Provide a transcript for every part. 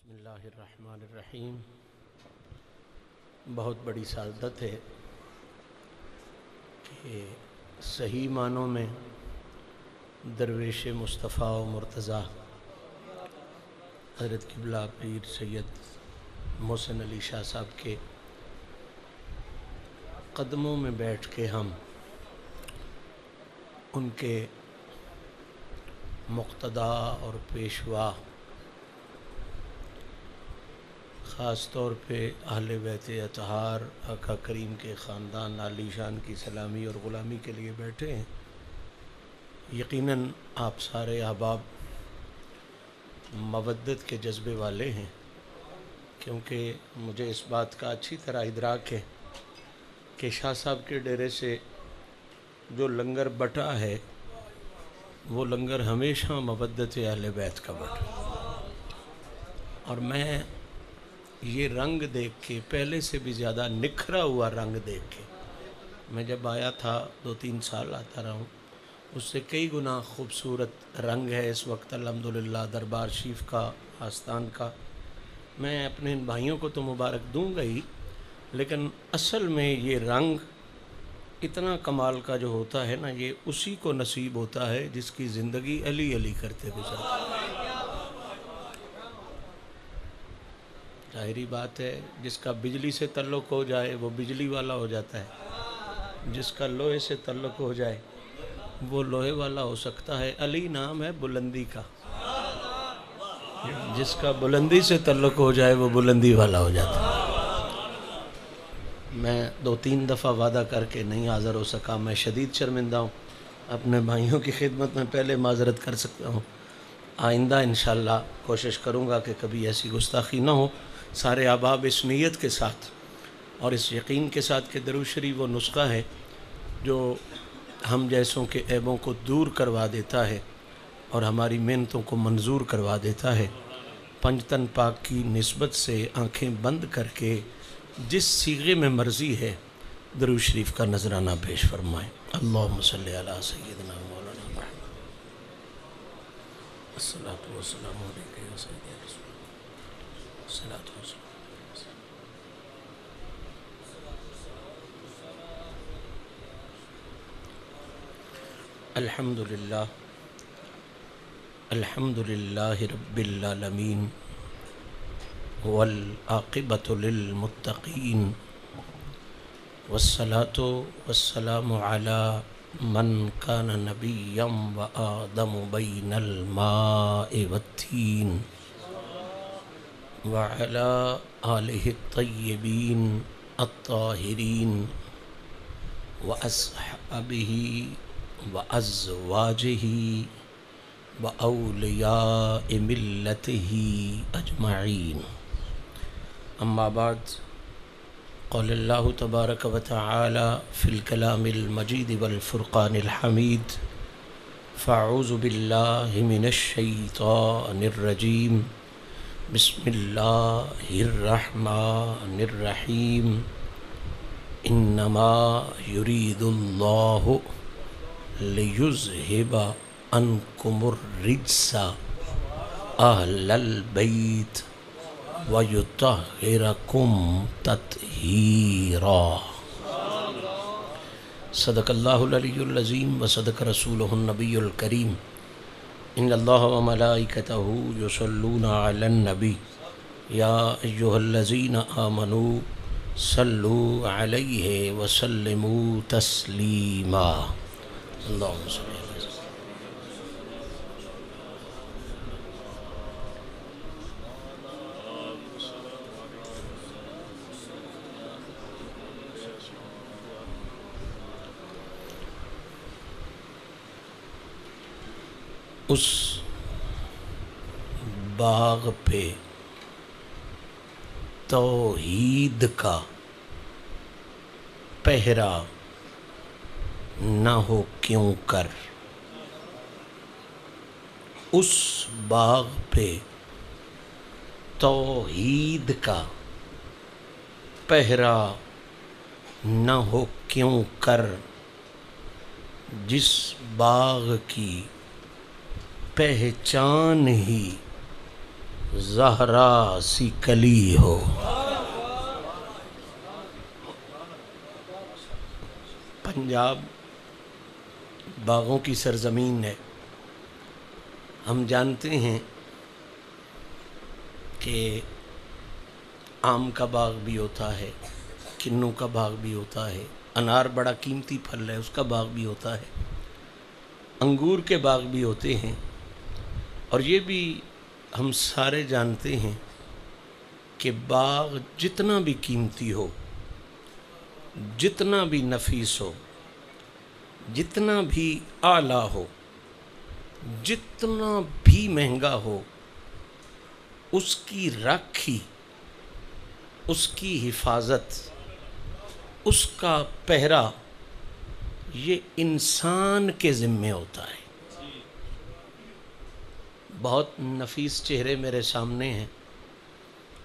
بسم اللہ الرحمن الرحیم۔ بہت بڑی سعادت ہے کہ صحیح معنوں میں درویش مصطفیٰ و مرتضیٰ حضرت قبلہ پیر سید محسن علی شاہ صاحب کے قدموں میں بیٹھ کے ہم ان کے مقتدا اور پیشوا خاص طور پہ اہل بیت اطہار آقا کریم کے خاندان عالی شان کی سلامی اور غلامی کے لیے بیٹھے ہیں۔ یقیناً آپ سارے احباب مودت کے جذبے والے ہیں، کیونکہ مجھے اس بات کا اچھی طرح ادراک ہے کہ شاہ صاحب کے ڈیرے سے جو لنگر بٹا ہے وہ لنگر ہمیشہ مودت اہل بیت کا بٹا، اور میں یہ رنگ دیکھ کے، پہلے سے بھی زیادہ نکھرا ہوا رنگ دیکھ کے، میں جب آیا تھا 2-3 سال آتا رہا ہوں، اس سے کئی گنا خوبصورت رنگ ہے اس وقت الحمدللہ دربار شریف کا، آستان کا۔ میں اپنے ان بھائیوں کو تو مبارک دوں گا ہی، لیکن اصل میں یہ رنگ اتنا کمال کا جو ہوتا ہے نا، یہ اسی کو نصیب ہوتا ہے جس کی زندگی علی علی کرتے گزرتی ہے۔ ظاہری بات ہے، جس کا بجلی سے تعلق ہو جائے وہ بجلی والا ہو جاتا ہے، جس کا لوہے سے تعلق ہو جائے وہ لوہے والا ہو سکتا ہے۔ علی نام ہے بلندی کا، جس کا بلندی سے تعلق ہو جائے وہ بلندی والا ہو جاتا ہے۔ میں 2-3 دفعہ وعدہ کر کے نہیں حاضر ہو سکا، میں شدید شرمندہ ہوں، اپنے بھائیوں کی خدمت میں پہلے معذرت کر سکتا ہوں۔ آئندہ انشاءاللہ کوشش کروں گا کہ کبھی ایسی گستاخی نہ ہو۔ سارے احباب اس نیت کے ساتھ اور اس یقین کے ساتھ کہ درود شریف وہ نسخہ ہے جو ہم جیسوں کے عیبوں کو دور کروا دیتا ہے اور ہماری محنتوں کو منظور کروا دیتا ہے۔ پنجتن پاک کی نسبت سے آنکھیں بند کر کے جس صیغے میں مرضی ہے درود شریف کا نذرانہ پیش فرمائیں۔ اللہم صلی علی سیدنا مولانا محمد الصلاۃ والسلام علیکہ یا سیدی رسول اللہ الصلاۃ والسلام۔ الحمدللہ الحمدللہ رب العالمین والعاقبۃ للمتقین والصلاۃ والسلام علی من کان نبیا وآدم بین الماء والتین وعلی آلہ الطیبین الطاہرین واصحابہ وازواجہ واولیاء ملتہ اجمعین۔ اما بعد، قال اللہ تبارک و تعالی فی الکلام المجید والفرقان الحمید، فاعوذ باللہ من الشیطان الرجیم، بسم اللہ الرحمن الرحیم، انما یرید اللہ لیذہب عنکم الرجس اہل البیت وَيُطَهِّرَكُمْ تَطْهِيرًا۔ صدق اللہ العلی العظیم وصدق رسولہ النبی الکریم۔ ان اللہ وملائکتہ یصلون علی النبی یا ایہا الذین آمنوا صلوا علیہ وسلموا تسلیما۔ اللہم صلی اللہ علیہ وسلم۔ اس باغ پہ توحید کا پہرا نہ ہو کیوں کر، اس باغ پہ توحید کا پہرا نہ ہو کیوں کر، جس باغ کی پہچان ہی زہرا سی کلی ہو۔ پنجاب باغوں کی سرزمین ہے۔ ہم جانتے ہیں کہ آم کا باغ بھی ہوتا ہے، کنوں کا باغ بھی ہوتا ہے، انار بڑا قیمتی پھل ہے، اس کا باغ بھی ہوتا ہے، انگور کے باغ بھی ہوتے ہیں، اور یہ بھی ہم سارے جانتے ہیں کہ باغ جتنا بھی قیمتی ہو، جتنا بھی نفیس ہو، جتنا بھی اعلیٰ ہو، جتنا بھی مہنگا ہو، اس کی راکھی، اس کی حفاظت، اس کا پہرا یہ انسان کے ذمے ہوتا ہے۔ بہت نفیس چہرے میرے سامنے ہیں،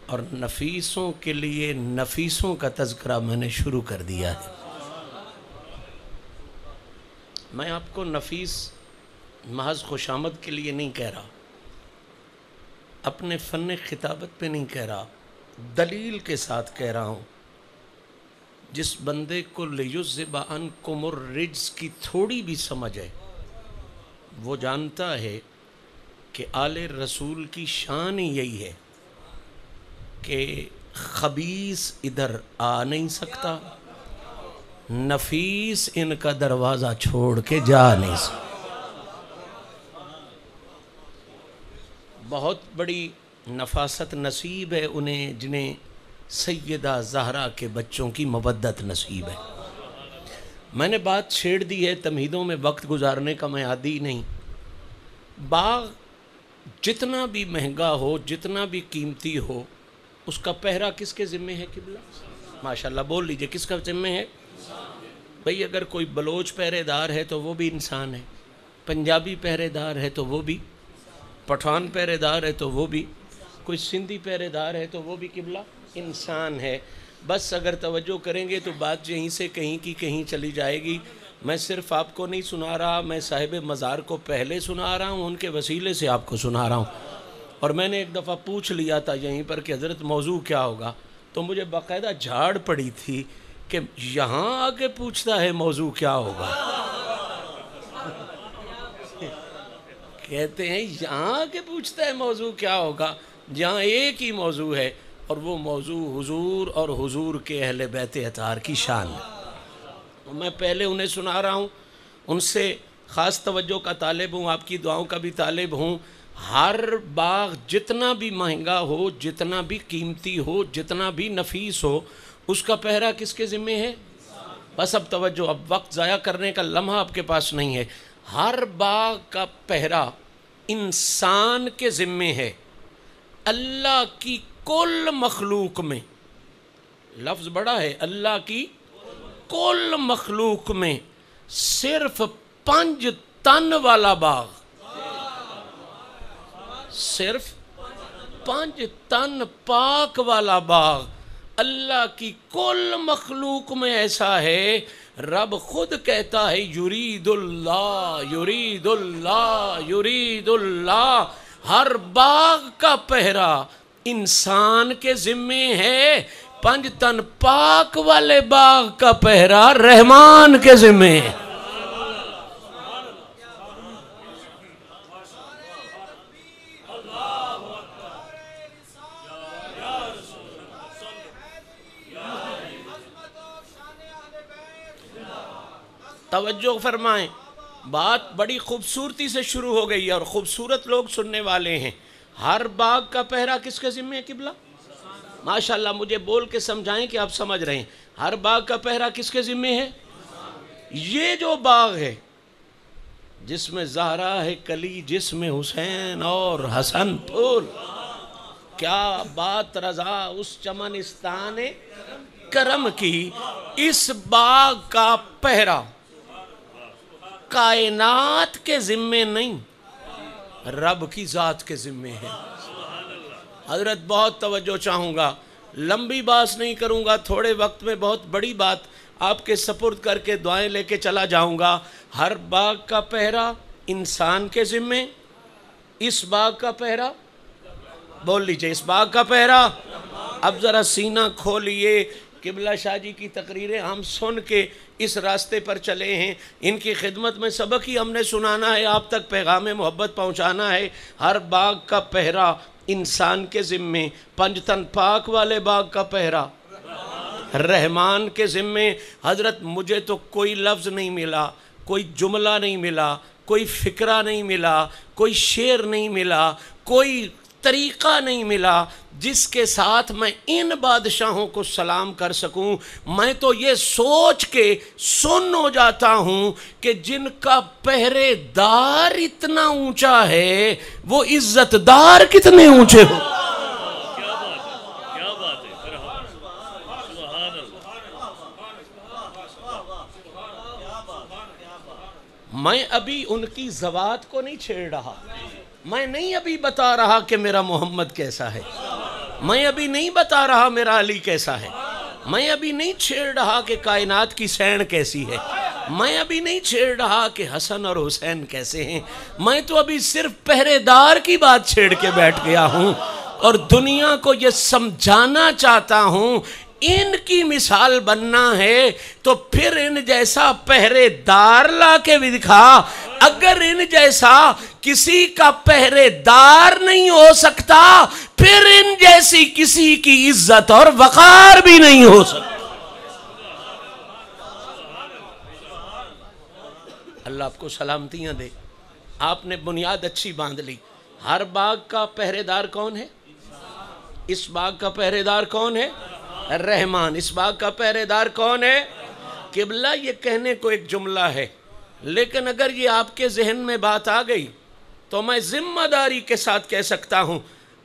اور نفیسوں کے لیے نفیسوں کا تذکرہ میں نے شروع کر دیا ہے۔ میں آپ کو نفیس محض خوشامد کے لیے نہیں کہہ رہا، اپنے فن خطابت پہ نہیں کہہ رہا، دلیل کے ساتھ کہہ رہا ہوں۔ جس بندے کو لیُذْهِبَ عَنْکُمُ الرِّجْسَ کی تھوڑی بھی سمجھ ہے، وہ جانتا ہے کہ آل رسول کی شان ہی یہی ہے کہ خبیث ادھر آ نہیں سکتا، نفیس ان کا دروازہ چھوڑ کے جا نہیں سکتا۔ بہت بڑی نفاست نصیب ہے انہیں جنہیں سیدہ زہرا کے بچوں کی مودت نصیب ہے۔ میں نے بات چھیڑ دی ہے، تمہیدوں میں وقت گزارنے کا میں عادی نہیں۔ باغ جتنا بھی مہنگا ہو، جتنا بھی قیمتی ہو، اس کا پہرا کس کے ذمہ ہے قبلہ؟ ماشاءاللہ بول لیجئے، کس کا ذمہ ہے؟ بھئی اگر کوئی بلوچ پہرے دار ہے تو وہ بھی انسان ہے، پنجابی پہرے دار ہے تو وہ بھی، پٹھان پہرے دار ہے تو وہ بھی، کوئی سندھی پہرے دار ہے تو وہ بھی قبلہ انسان ہے۔ بس اگر توجہ کریں گے تو بات یہیں سے کہیں کی کہیں چلی جائے گی۔ میں صرف آپ کو نہیں سنا رہا، میں صاحب مزار کو پہلے سنا رہا ہوں، ان کے وسیلے سے آپ کو سنا رہا ہوں۔ اور میں نے ایک دفعہ پوچھ لیا تھا یہیں پر کہ حضرت موضوع کیا ہوگا، تو مجھے باقاعدہ جھاڑ پڑی تھی کہ یہاں آ کے پوچھتا ہے موضوع کیا ہوگا۔ کہتے ہیں یہاں آ کے پوچھتا ہے موضوع کیا ہوگا، جہاں ایک ہی موضوع ہے، اور وہ موضوع حضور اور حضور کے اہل بیت اطہار کی شان ہے۔ میں پہلے انہیں سنا رہا ہوں، ان سے خاص توجہ کا طالب ہوں، آپ کی دعاؤں کا بھی طالب ہوں۔ ہر باغ جتنا بھی مہنگا ہو، جتنا بھی قیمتی ہو، جتنا بھی نفیس ہو، اس کا پہرا کس کے ذمہ ہے؟ بس اب توجہ، اب وقت ضائع کرنے کا لمحہ آپ کے پاس نہیں ہے۔ ہر باغ کا پہرا انسان کے ذمہ ہے۔ اللہ کی کل مخلوق میں، لفظ بڑا ہے، اللہ کی کل مخلوق میں صرف 5 تن والا باغ، صرف 5 تن پاک والا باغ اللہ کی کل مخلوق میں ایسا ہے، رب خود کہتا ہے یرید اللہ یرید اللہ یرید اللہ۔ ہر باغ کا پہرا انسان کے ذمے ہے، 5 تن پاک والے باغ کا پہرا رحمان کے ذمے ہے۔ توجہ فرمائیں، بات بڑی خوبصورتی سے شروع ہو گئی ہے اور خوبصورت لوگ سننے والے ہیں۔ ہر باغ کا پہرا کس کے ذمہ ہے قبلہ؟ ماشاءاللہ مجھے بول کے سمجھائیں کہ آپ سمجھ رہے ہیں۔ ہر باغ کا پہرا کس کے ذمہ ہے؟ یہ جو باغ ہے جس میں زہرا ہے کلی، جس میں حسین اور حسن پھول، کیا بات رضا اس چمنستان کرم کی، اس باغ کا پہرا کائنات کے ذمے نہیں، رب کی ذات کے ذمے ہے۔ حضرت بہت توجہ چاہوں گا، لمبی بات نہیں کروں گا، تھوڑے وقت میں بہت بڑی بات آپ کے سپرد کر کے دعائیں لے کے چلا جاؤں گا۔ ہر باغ کا پہرا انسان کے ذمے، اس باغ کا پہرا بول لیجئے اس باغ کا پہرا۔ اب ذرا سینہ کھولیے، قبلہ شاہ جی کی تقریریں ہم سن کے اس راستے پر چلے ہیں، ان کی خدمت میں سبق ہی ہم نے سنانا ہے، آپ تک پیغام محبت پہنچانا ہے۔ ہر باغ کا پہرا انسان کے ذمے، پنجتن پاک والے باغ کا پہرا رحمان کے ذمے۔ حضرت مجھے تو کوئی لفظ نہیں ملا، کوئی جملہ نہیں ملا، کوئی فکرہ نہیں ملا، کوئی شعر نہیں ملا، کوئی طریقہ نہیں ملا جس کے ساتھ میں ان بادشاہوں کو سلام کر سکوں۔ میں تو یہ سوچ کے سن ہو جاتا ہوں کہ جن کا پہرے دار اتنا اونچا ہے وہ عزت دار کتنے اونچے ہو۔ میں ابھی ان کی ذوات کو نہیں چھیڑ رہا، میں نہیں ابھی بتا رہا کہ میرا محمد کیسا ہے، میں ابھی نہیں بتا رہا میرا علی کیسا ہے، میں ابھی نہیں چھیڑ رہا کہ کائنات کی سین کیسی ہے، میں ابھی نہیں چھیڑ رہا کہ حسن اور حسین کیسے ہیں، میں تو ابھی صرف پہرے دار کی بات چھیڑ کے بیٹھ گیا ہوں اور دنیا کو یہ سمجھانا چاہتا ہوں ان کی مثال بننا ہے تو پھر ان جیسا پہرے دار لا کے بھی دکھا۔ اگر ان جیسا کسی کا پہرے دار نہیں ہو سکتا پھر ان جیسی کسی کی عزت اور وقار بھی نہیں ہو سکتا۔ اللہ آپ کو سلامتیاں دے، آپ نے بنیاد اچھی باندھ لی۔ ہر باغ کا پہرے دار کون ہے؟ اس باغ کا پہرے دار کون ہے؟ رحمان۔ اس باغ کا پہرے دار کون ہے؟ قبلہ یہ کہنے کو ایک جملہ ہے، لیکن اگر یہ آپ کے ذہن میں بات آ گئی تو میں ذمہ داری کے ساتھ کہہ سکتا ہوں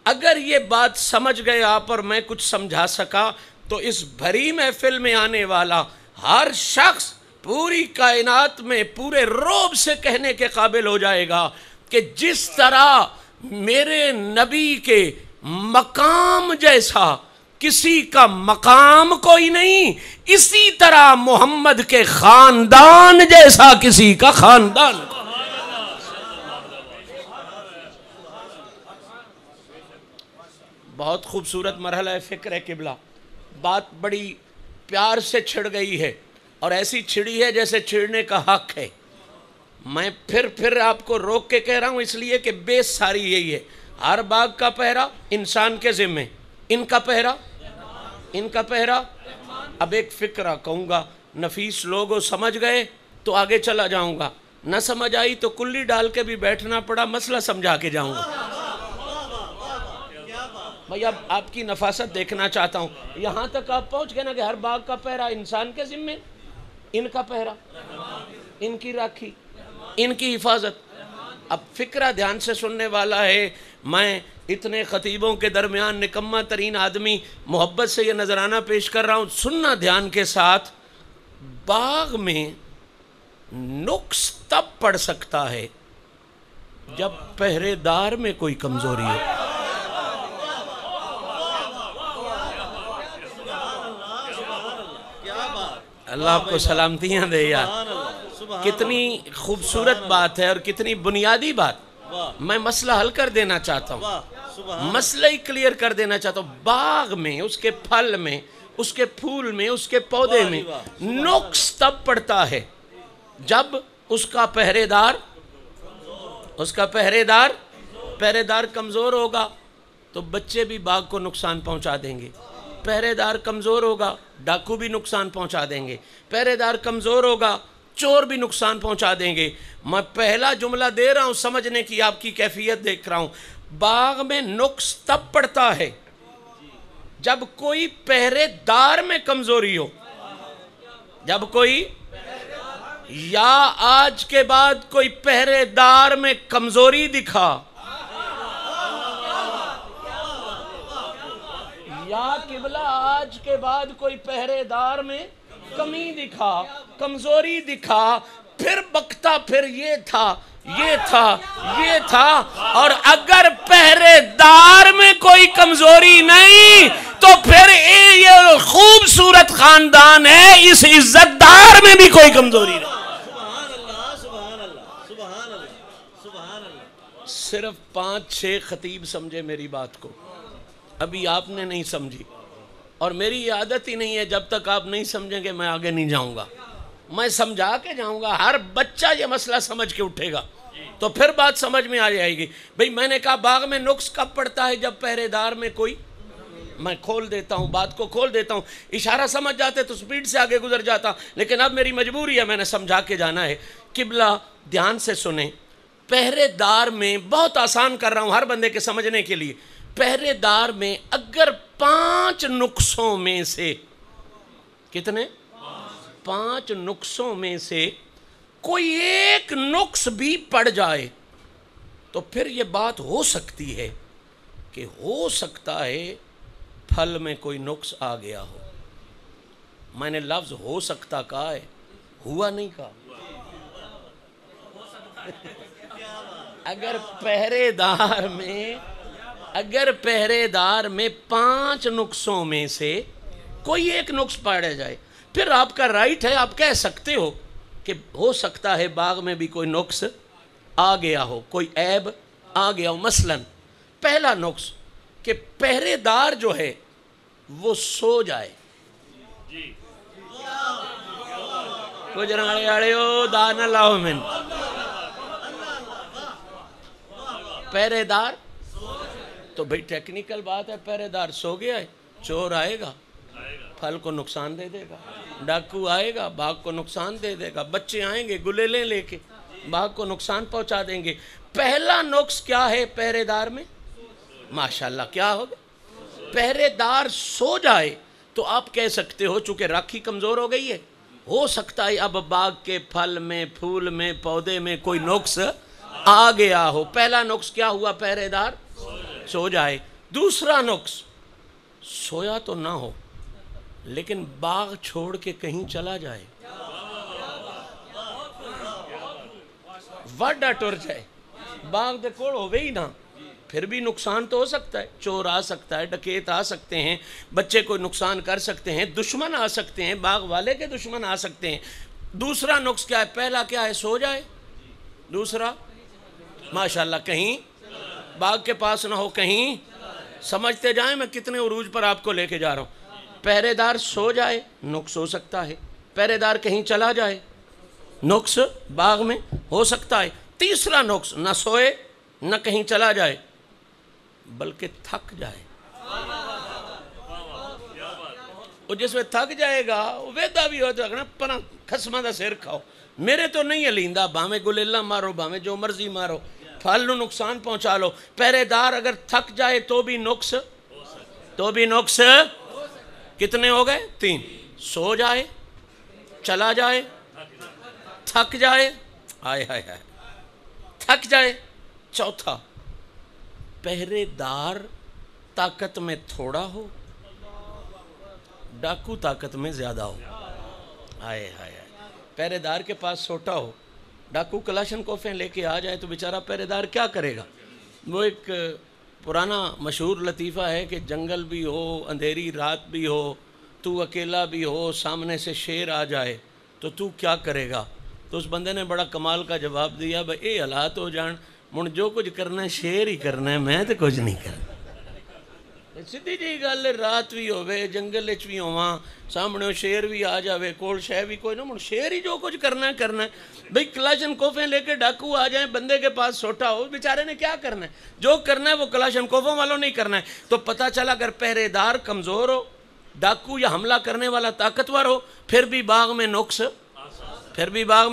اگر یہ بات سمجھ گئے آپ اور میں کچھ سمجھا سکا تو اس بھری محفل میں آنے والا ہر شخص پوری کائنات میں پورے روب سے کہنے کے قابل ہو جائے گا کہ جس طرح میرے نبی کے مقام جیسا کسی کا مقام کوئی نہیں، اسی طرح محمد کے خاندان جیسا کسی کا خاندان کوئی۔ بہت خوبصورت مرحلہ فکر ہے قبلہ، بات بڑی پیار سے چھڑ گئی ہے اور ایسی چھڑی ہے جیسے چھڑنے کا حق ہے۔ میں پھر آپ کو روک کے کہہ رہا ہوں اس لیے کہ بیس ساری یہی ہے۔ ہر باغ کا پہرا انسان کے ذمے، ان کا پہرا، ان کا پہرا۔ اب ایک فکرہ کہوں گا، نفیس لوگوں سمجھ گئے تو آگے چلا جاؤں گا، نہ سمجھ آئی تو کلی ڈال کے بھی بیٹھنا پڑا، مسئلہ سمجھا کے جاؤں گا۔ بھئی اب آپ کی نفاست دیکھنا چاہتا ہوں، یہاں تک آپ پہنچ گئے نا کہ ہر باغ کا پہرا انسان کے ذمے، ان کا پہرا، ان کی راکھی، ان کی حفاظت۔ اب فکرہ دھیان سے سننے والا ہے، میں اتنے خطیبوں کے درمیان نکمہ ترین آدمی محبت سے یہ نظرانہ پیش کر رہا ہوں، سننا دھیان کے ساتھ۔ باغ میں نقص تب پڑ سکتا ہے جب پہرے دار میں کوئی کمزوری ہو۔ اللہ آپ کو سلامتیاں دے یار، کتنی خوبصورت بات ہے اور کتنی بنیادی بات۔ میں مسئلہ حل کر دینا چاہتا ہوں، مسئلہ ہی کلیئر کر دینا چاہتا ہوں۔ باغ میں، اس کے پھل میں، اس کے پھول میں، اس کے پودے میں نقص تب پڑتا ہے جب اس کا پہرے دار کمزور ہوگا تو بچے بھی باغ کو نقصان پہنچا دیں گے، پہرے دار کمزور ہوگا ڈاکو بھی نقصان پہنچا دیں گے، پہرے دار کمزور ہوگا چور بھی نقصان پہنچا دیں گے۔ میں پہلا جملہ دے رہا ہوں سمجھنے کی، آپ کی کیفیت دیکھ رہا ہوں۔ باغ میں نقص تب پڑتا ہے جب کوئی پہرے دار میں کمزوری ہو، جب کوئی، یا آج کے بعد کوئی پہرے دار میں کمزوری دکھا، یا قبلہ آج کے بعد کوئی پہرے دار میں کمی دکھا، کمزوری دکھا، پھر بکتا پھر یہ تھا یہ تھا یہ تھا۔ اور اگر پہرے دار میں کوئی کمزوری نہیں تو پھر یہ خوبصورت خاندان ہے، اس عزت دار میں بھی کوئی کمزوری نہیں۔ صرف 5-6 خطیب سمجھے میری بات کو، ابھی آپ نے نہیں سمجھی، اور میری یہ عادت ہی نہیں ہے، جب تک آپ نہیں سمجھیں گے میں آگے نہیں جاؤں گا، میں سمجھا کے جاؤں گا، ہر بچہ یہ مسئلہ سمجھ کے اٹھے گا تو پھر بات سمجھ میں آ جائے گی۔ بھئی میں نے کہا باغ میں نقص کب پڑتا ہے؟ جب پہرے دار میں کوئی، میں کھول دیتا ہوں بات کو، کھول دیتا ہوں، اشارہ سمجھ جاتے تو سپیڈ سے آگے گزر جاتا، لیکن اب میری مجبوری ہے، میں نے سمجھا کے جانا ہے۔ قبلہ دھیان سے سنیں، پہرے دار میں، بہت آسان کر رہا ہوں ہر بندے کے سمجھنے کے لیے، پہرے دار میں اگر 5 نقصوں میں سے، کتنے؟ 5 نقصوں میں سے کوئی ایک نقص بھی پڑ جائے تو پھر یہ بات ہو سکتی ہے کہ ہو سکتا ہے پھل میں کوئی نقص آ گیا ہو۔ میں نے لفظ ہو سکتا کہا ہے، ہوا نہیں کہا۔ اگر پہرے دار میں 5 نقصوں میں سے کوئی ایک نقص پایا جائے، پھر آپ کا رائٹ ہے، آپ کہہ سکتے ہو کہ ہو سکتا ہے باغ میں بھی کوئی نقص آ گیا ہو، کوئی عیب آ گیا ہو۔ مثلا پہلا نقص کہ پہرے دار جو ہے وہ سو جائے۔ کچھ رنگڑے آڑے ہو دان اللہ من، پہرے دار تو بھئی ٹیکنیکل بات ہے، پہرے دار سو گیا ہے، چور آئے گا پھل کو نقصان دے دے گا، ڈاکو آئے گا باغ کو نقصان دے دے گا، بچے آئیں گے گلیلیں لے کے باغ کو نقصان پہنچا دیں گے۔ پہلا نقص کیا ہے پہرے دار میں؟ ماشاءاللہ کیا ہوگا؟ پہرے دار سو جائے تو آپ کہہ سکتے ہو، چونکہ راکھی کمزور ہو گئی ہے، ہو سکتا ہے اب باغ کے پھل میں، پھول میں، پودے میں کوئی نقص آ گیا ہو۔ پہلا نقص کیا ہوا؟ پہرے دار سو جائے۔ دوسرا نقص، سویا تو نہ ہو لیکن باغ چھوڑ کے کہیں چلا جائے، وڈا ٹر جائے، باغ دے کوڑ ہوئے ہی نہ، پھر بھی نقصان تو ہو سکتا ہے، چور آ سکتا ہے، ڈکیت آ سکتے ہیں، بچے کو نقصان کر سکتے ہیں، دشمن آ سکتے ہیں، باغ والے کے دشمن آ سکتے ہیں۔ دوسرا نقص کیا ہے؟ پہلا کیا ہے؟ سو جائے۔ دوسرا ماشاءاللہ کہیں باغ کے پاس نہ ہو، کہیں، سمجھتے جائیں میں کتنے عروج پر آپ کو لے کے جا رہا ہوں۔ پہرے دار سو جائے، نقص ہو سکتا ہے۔ پہرے دار کہیں چلا جائے، نقص باغ میں ہو سکتا ہے۔ تیسرا نقص، نہ سوئے نہ کہیں چلا جائے بلکہ تھک جائے۔ اور جس میں تھک جائے گا ویدہ بھی ہوتا ہے، پناہ خسمہ دا سیر کھاؤ، میرے تو نہیں علیندہ، باہمیں گلیلہ مارو، باہمیں جو مرضی مارو، پھل نو نقصان پہنچا لو۔ پہرے دار اگر تھک جائے تو بھی نقص، کتنے ہو گئے؟ 3۔ سو جائے، چلا جائے، تھک جائے، تھک جائے۔ چوتھا، پہرے دار طاقت میں تھوڑا ہو، ڈاکو طاقت میں زیادہ ہو۔ پہرے دار کے پاس سوٹا ہو، ڈاکو کلاشن کوفیں لے کے آ جائے تو بیچارہ پہرے دار کیا کرے گا؟ وہ ایک پرانا مشہور لطیفہ ہے کہ جنگل بھی ہو، اندھیری رات بھی ہو، تو اکیلا بھی ہو، سامنے سے شیر آ جائے تو کیا کرے گا؟ تو اس بندے نے بڑا کمال کا جواب دیا، بھئی اے حالات ہو جان، من جو کچھ کرنا ہے شیر ہی کرنا ہے، میں تو کچھ نہیں کرنا۔ سیدھی جی گل، رات بھی ہوئے، جنگل اچ بھی ہواں، سامنے شیر بھی آ جاوے، کول شے بھی کوئی نہ، من شیر ہی جو کچھ کرنا ہے۔ بھئی کلاشن کوفیں لے کے ڈاکو آ جائیں، بندے کے پاس سوٹا ہو، بیچارے نے کیا کرنا ہے؟ جو کرنا ہے وہ کلاشن کوفوں والوں نہیں کرنا ہے۔ تو پتہ چلا اگر پہرے دار کمزور ہو، ڈاکو یا حملہ کرنے والا طاقتور ہو، پھر بھی باغ میں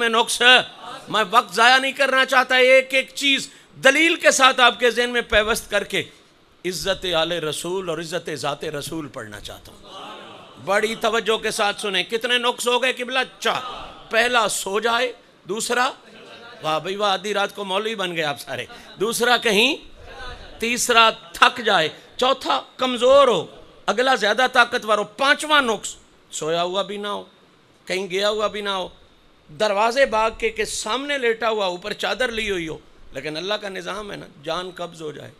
نقص، میں وقت ضائع نہیں کرنا چاہتا، ایک ایک چیز دلیل کے ساتھ آپ کے ذہن میں پیوست کر کے عزت آل رسول اور عزت ذات رسول پڑھنا چاہتا ہوں۔ بڑی توجہ کے ساتھ سنیں، کتنے نقص ہو گئے قبلہ؟ 4۔ پہلا سو جائے، دوسرا، واہ بھئی واہ، آدھی رات کو مولوی بن گئے آپ سارے، دوسرا کہیں، تیسرا تھک جائے، چوتھا کمزور ہو، اگلا زیادہ طاقتور ہو، 5واں نقص، سویا ہوا بھی نہ ہو، کہیں گیا ہوا بھی نہ ہو، دروازے باغ کے سامنے لیٹا ہوا، اوپر چادر لی ہوئی ہو، لیکن اللہ کا نظام ہے نا، جان قبض ہو جائے،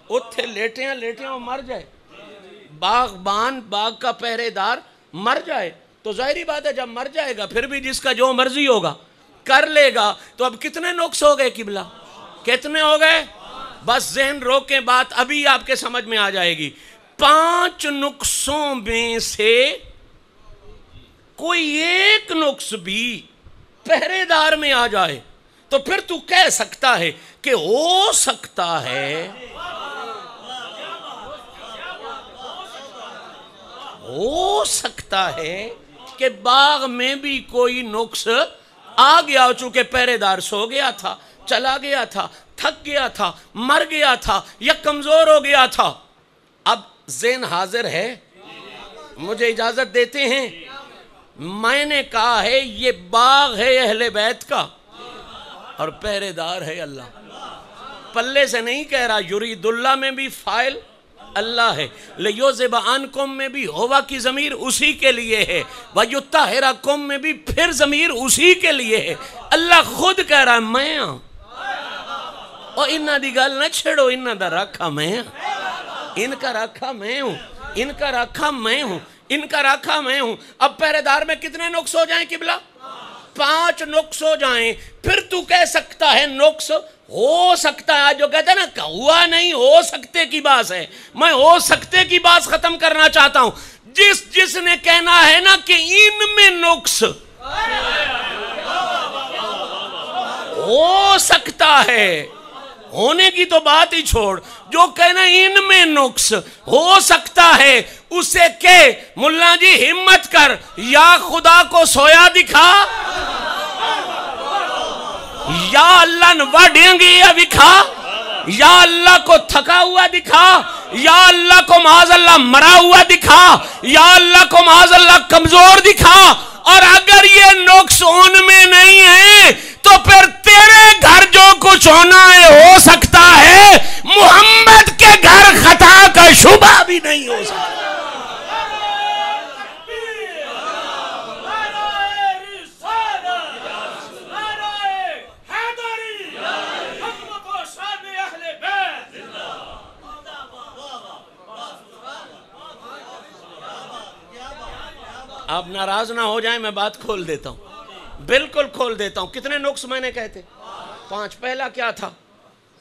اتھے لیٹیاں مر جائے، باغ کا پہرے دار مر جائے، تو ظاہری بات ہے جب مر جائے گا پھر بھی جس کا جو مرضی ہوگا کر لے گا۔ تو اب کتنے نقص ہو گئے قبلہ؟ کتنے ہو گئے؟ بس ذہن روکیں، بات ابھی آپ کے سمجھ میں آ جائے گی۔ 5 نقصوں میں سے کوئی ایک نقص بھی پہرے دار میں آ جائے تو پھر تو کہہ سکتا ہے کہ ہو سکتا ہے کہ باغ میں بھی کوئی نقص آ گیا، چونکہ پہرے دار سو گیا تھا، چلا گیا تھا، تھک گیا تھا، مر گیا تھا یا کمزور ہو گیا تھا۔ اب ذہن حاضر ہے؟ مجھے اجازت دیتے ہیں؟ میں نے کہا ہے یہ باغ ہے اہل بیت کا اور پہرے دار ہے اللہ۔ پلے سے نہیں کہہ رہا، یرید اللہ میں بھی فائل اللہ ہے، لیوزب عنکم میں بھی ہوا کی ضمیر اسی کے لیے ہے، ویطہرکم میں بھی پھر ضمیر اسی کے لیے ہے۔ اللہ خود کہہ رہا ہے میں ہوں، اور انہاں دی گل نہ چھڑو، انہاں دا رکھا میں ہوں، ان کا رکھا میں ہوں، ان کا رکھا میں ہوں، ان کا رکھا میں ہوں۔ اب پہرے دار میں کتنے نقص ہو جائیں قبلہ؟ 5 نقص ہو جائیں، پھر تو کہہ سکتا ہے نقص ہو سکتا ہے۔ جو کہتا ہے نا کہ ہوا نہیں، ہو سکتے کی بات ہے، میں ہو سکتے کی بات ختم کرنا چاہتا ہوں۔ جس نے کہنا ہے نا کہ ان میں نقص ہو سکتا ہے، ہونے کی تو بات ہی چھوڑ، جو کہنا ان میں نقص ہو سکتا ہے اسے کہ ملا جی ہمت کر، یا خدا کو سویا دکھا، یا اللہ نوا ڈینگی یا دکھا، یا اللہ کو تھکا ہوا دکھا، یا اللہ کو معاذ اللہ مرا ہوا دکھا، یا اللہ کو معاذ اللہ کمزور دکھا۔ اور اگر یہ نقص ان میں نہیں ہے تو پھر تیرے گھر جو کچھ ہونا ہے ہو سکتا ہے، محمد کے گھر خطا کا شبہ بھی نہیں ہو سکتا۔ آپ ناراض نہ ہو جائیں، میں بات کھول دیتا ہوں، بالکل کھول دیتا ہوں۔ کتنے نقص میں نے کہتے؟ 5۔ پہلا کیا تھا؟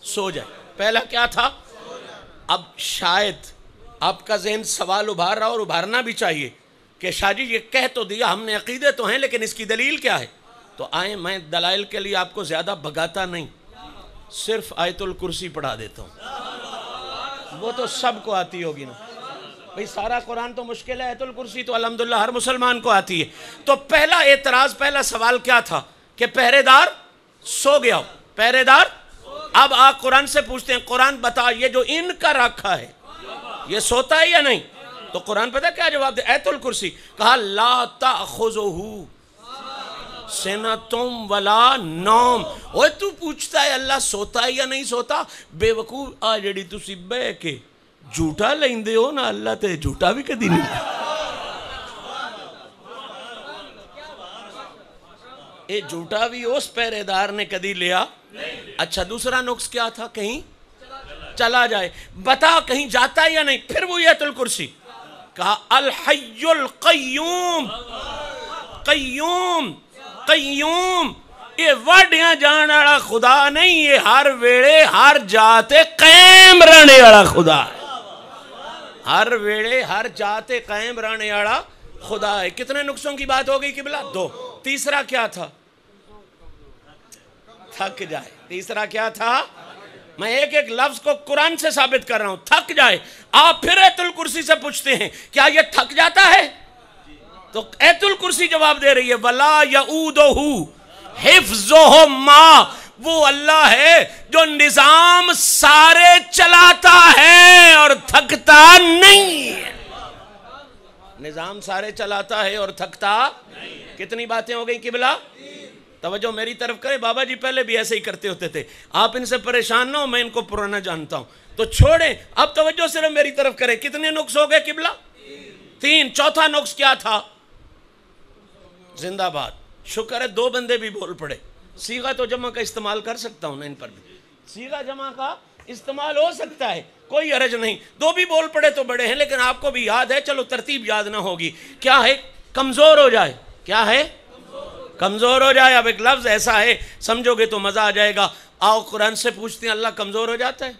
سو جائے۔ پہلا کیا تھا؟ اب شاید آپ کا ذہن سوال ابھار رہا اور ابھارنا بھی چاہیے کہ شاہ جی یہ کہہ تو دیا ہم نے، عقیدے تو ہیں، لیکن اس کی دلیل کیا ہے؟ تو آئیں، میں دلائل کے لیے آپ کو زیادہ بھگاتا نہیں، صرف آیت الکرسی پڑھا دیتا ہوں، وہ تو سب کو آتی ہوگی نا بھئی، سارا قرآن تو مشکل ہے، آیت الکرسی تو الحمدللہ ہر مسلمان کو آتی ہے۔ تو پہلا اعتراض، پہلا سوال کیا تھا؟ کہ پہرے دار سو گیا ہو، پہرے دار۔ اب آپ قرآن سے پوچھتے ہیں قرآن بتا یہ جو ان کا رکھا ہے یہ سوتا ہے یا نہیں؟ تو قرآن پتہ کیا جواب دے؟ آیت الکرسی کہا لا تأخذہ سنتم ولا نوم۔ اوہ تو پوچھتا ہے اللہ سوتا ہے یا نہیں سوتا؟ بے وقوف آ جڑی تسی بے کے جھوٹا لیندے ہو نا، اللہ تے جھوٹا بھی کدی نہیں۔ اے جھوٹا بھی اس پہرے دار نے کدی لیا؟ اچھا دوسرا نقص کیا تھا؟ کہیں چلا جائے، بتا کہیں جاتا ہے یا نہیں؟ پھر وہ آیت الکرسی کہا الحی القیوم، قیوم قیوم، یہ وڈیاں جان والا خدا نہیں، یہ ہر ویڑے ہر جاتے قائم رہنے والا خدا ہے، ہر ویڑے ہر جاتے قائم رہنے والا خدا ہے۔ کتنے نقصوں کی بات ہو گئی قبلہ؟ 2۔ تیسرا کیا تھا؟ تھک جائے۔ تیسرا کیا تھا؟ میں ایک ایک لفظ کو قرآن سے ثابت کر رہا ہوں، تھک جائے۔ آپ پھر آیت الکرسی سے پوچھتے ہیں کیا یہ تھک جاتا ہے؟ تو آیت الکرسی جواب دے رہی ہے وَلَا يَعُودُهُ حِفْظُهُمَا، وہ اللہ ہے جو نظام سارے چلاتا ہے اور تھکتا نہیں ہے۔ نظام سارے چلاتا ہے اور تھکتا۔ کتنی باتیں ہو گئی قبلہ؟ توجہ میری طرف کرے، بابا جی پہلے بھی ایسے ہی کرتے ہوتے تھے، آپ ان سے پریشان نہ ہو، میں ان کو پرانا جانتا ہوں، تو چھوڑیں، اب توجہ صرف میری طرف کریں۔ کتنے نقص ہو گئے قبلہ؟ 3۔ چوتھا نقص کیا تھا؟ زندہ باد، شکر ہے 2 بندے بھی بول پڑے۔ صیغہ تو جمع کا استعمال کر سکتا ہوں نا، ان پر بھی صیغہ جمع کا استعمال ہو سکتا ہے، کوئی حرج نہیں، 2 بھی بول پڑے تو بڑے ہیں، لیکن آپ کو بھی یاد ہے، چلو ترتیب یاد نہ ہوگی۔ کیا ہے؟ کمزور ہو جائے۔ کیا ہے؟ کمزور ہو جائے۔ اب ایک لفظ ایسا ہے سمجھو گے تو مزہ آ جائے گا۔ آؤ قرآن سے پوچھتے ہیں اللہ کمزور ہو جاتا ہے؟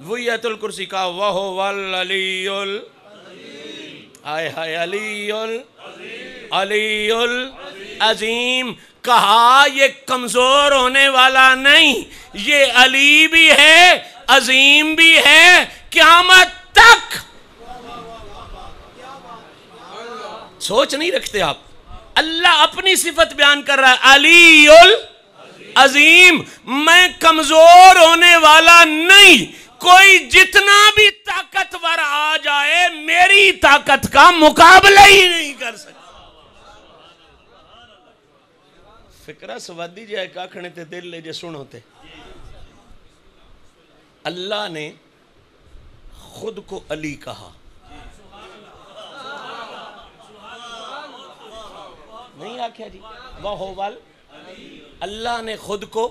وہی آیت الکرسی کا وَهُوَ الْعَلِيُّ آئے ہائے علی العظیم کہا یہ کمزور ہونے والا نہیں، یہ علی بھی ہے عظیم بھی ہے قیامت تک۔ سوچ نہیں رکھتے آپ، اللہ اپنی صفت بیان کر رہا ہے علی العظیم، میں کمزور ہونے والا نہیں، کوئی جتنا بھی طاقتور آ جائے میری طاقت کا مقابلہ ہی نہیں کر سکتا۔ فکرہ سوادی جائے کاکھنے تے دل لے جے سنوتے، اللہ نے خود کو علی کہا، نہیں آکھیا جی وَهُوَ اللہ نے خود کو،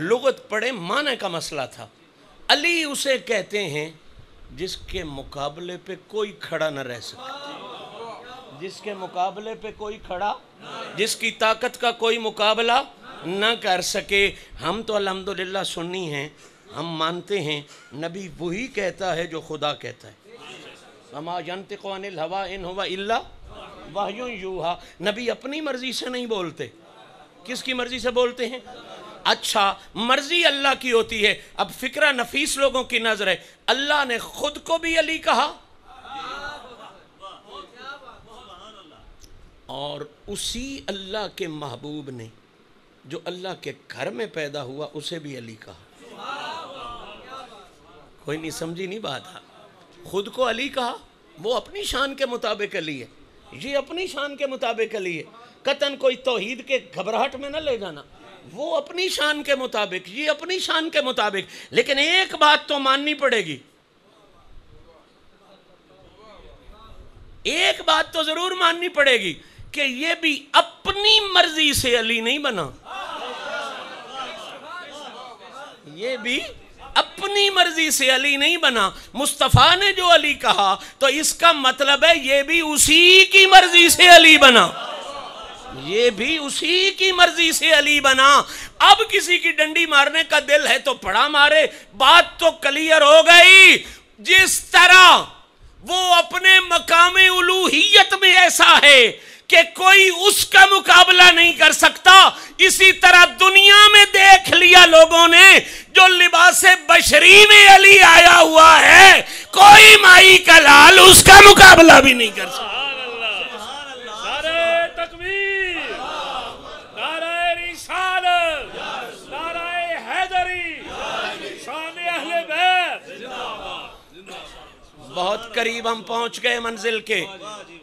لغت پڑھے معنی کا مسئلہ تھا۔ علی اسے کہتے ہیں جس کے مقابلے پہ کوئی کھڑا نہ رہ سکے، جس کے مقابلے پہ کوئی کھڑا، جس کی طاقت کا کوئی مقابلہ نہ کر سکے۔ ہم تو الحمدللہ سنی ہیں، ہم مانتے ہیں نبی وہی کہتا ہے جو خدا کہتا ہے، وَمَا يَنْطِقُ عَنِ الْهَوَىٰ إِنْ هُوَ إِلَّا وَحْيٌ يُوحَىٰ۔ نبی اپنی مرضی سے نہیں بولتے، کس کی مرضی سے بولتے ہیں؟ اچھا مرضی اللہ کی ہوتی ہے۔ اب فکرہ نفیس لوگوں کی نظر ہے، اللہ نے خود کو بھی علی کہا اور اسی اللہ کے محبوب نے جو اللہ کے گھر میں پیدا ہوا اسے بھی علی کہا۔ کوئی نہیں سمجھی نہیں بات ہے، خود کو علی کہا، وہ اپنی شان کے مطابق علی ہے، یہ اپنی شان کے مطابق علی ہے، قطعاً کوئی توحید کے گھبراہٹ میں نہ لے جانا، وہ اپنی شان کے مطابق، یہ اپنی شان کے مطابق۔ لیکن ایک بات تو ماننی پڑے گی، ایک بات تو ضرور ماننی پڑے گی کہ یہ بھی اپنی مرضی سے علی نہیں بنا، یہ بھی اپنی مرضی سے علی نہیں بنا۔ مصطفیٰ نے جو علی کہا تو اس کا مطلب ہے یہ بھی اسی کی مرضی سے علی بنا، یہ بھی اسی کی مرضی سے علی بنا۔ اب کسی کی ڈنڈی مارنے کا دل ہے تو پڑا مارے، بات تو کلیئر ہو گئی۔ جس طرح وہ اپنے مقام الوہیت میں ایسا ہے کہ کوئی اس کا مقابلہ نہیں کر سکتا، اسی طرح دنیا میں دیکھ لیا لوگوں نے جو لباس بشری میں علی آیا ہوا ہے، کوئی مائی کا لال اس کا مقابلہ بھی نہیں کر سکتا۔ بہت قریب ہم پہنچ گئے منزل کے،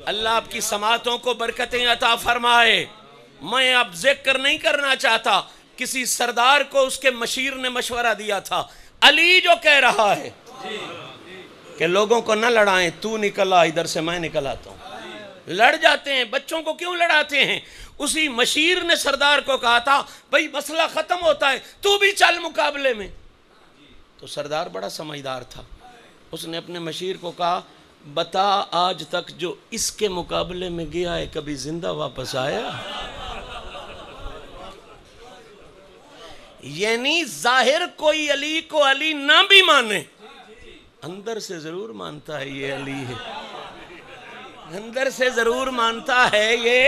اللہ آپ کی سماعتوں کو برکتیں عطا فرمائے۔ میں اب ذکر نہیں کرنا چاہتا، کسی سردار کو اس کے مشیر نے مشورہ دیا تھا، علی جو کہہ رہا ہے کہ لوگوں کو نہ لڑائیں، تو نکلا ادھر سے میں نکل آتا ہوں، لڑ جاتے ہیں، بچوں کو کیوں لڑاتے ہیں؟ اسی مشیر نے سردار کو کہا تھا بھئی مسئلہ ختم ہوتا ہے تو بھی چل مقابلے میں۔ تو سردار بڑا سمجھدار تھا، اس نے اپنے مشیر کو کہا بتا آج تک جو اس کے مقابلے میں گیا ہے کبھی زندہ واپس آیا؟ یعنی ظاہر کوئی علی کو علی نہ بھی مانے، اندر سے ضرور مانتا ہے یہ علی ہے، اندر سے ضرور مانتا ہے یہ،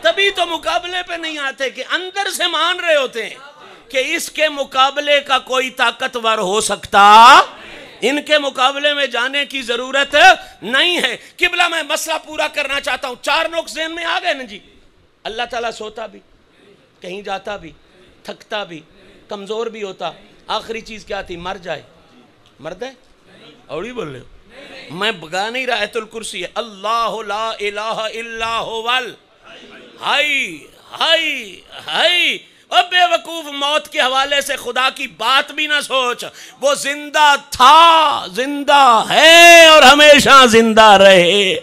تبھی تو مقابلے پہ نہیں آتے کہ اندر سے مان رہے ہوتے ہیں کہ اس کے مقابلے کا کوئی طاقتور ہو سکتا، ان کے مقابلے میں جانے کی ضرورت نہیں ہے۔ قبلہ میں مسئلہ پورا کرنا چاہتا ہوں، 4 نقص ذہن میں آ گئے نا جی۔ اللہ تعالیٰ سوتا بھی، کہیں جاتا بھی، تھکتا بھی، کمزور بھی ہوتا، آخری چیز کیا تھی؟ مر جائے، مرد ہے؟ اوڑی بول رہے ہو؟ میں بگا نہیں رہا، آیت الکرسی ہے، اللہ لا الہ الا هو ہائی ہائی ہائی۔ اور بے وقوف موت کے حوالے سے خدا کی بات بھی نہ سوچ، وہ زندہ تھا، زندہ ہے اور ہمیشہ زندہ رہے۔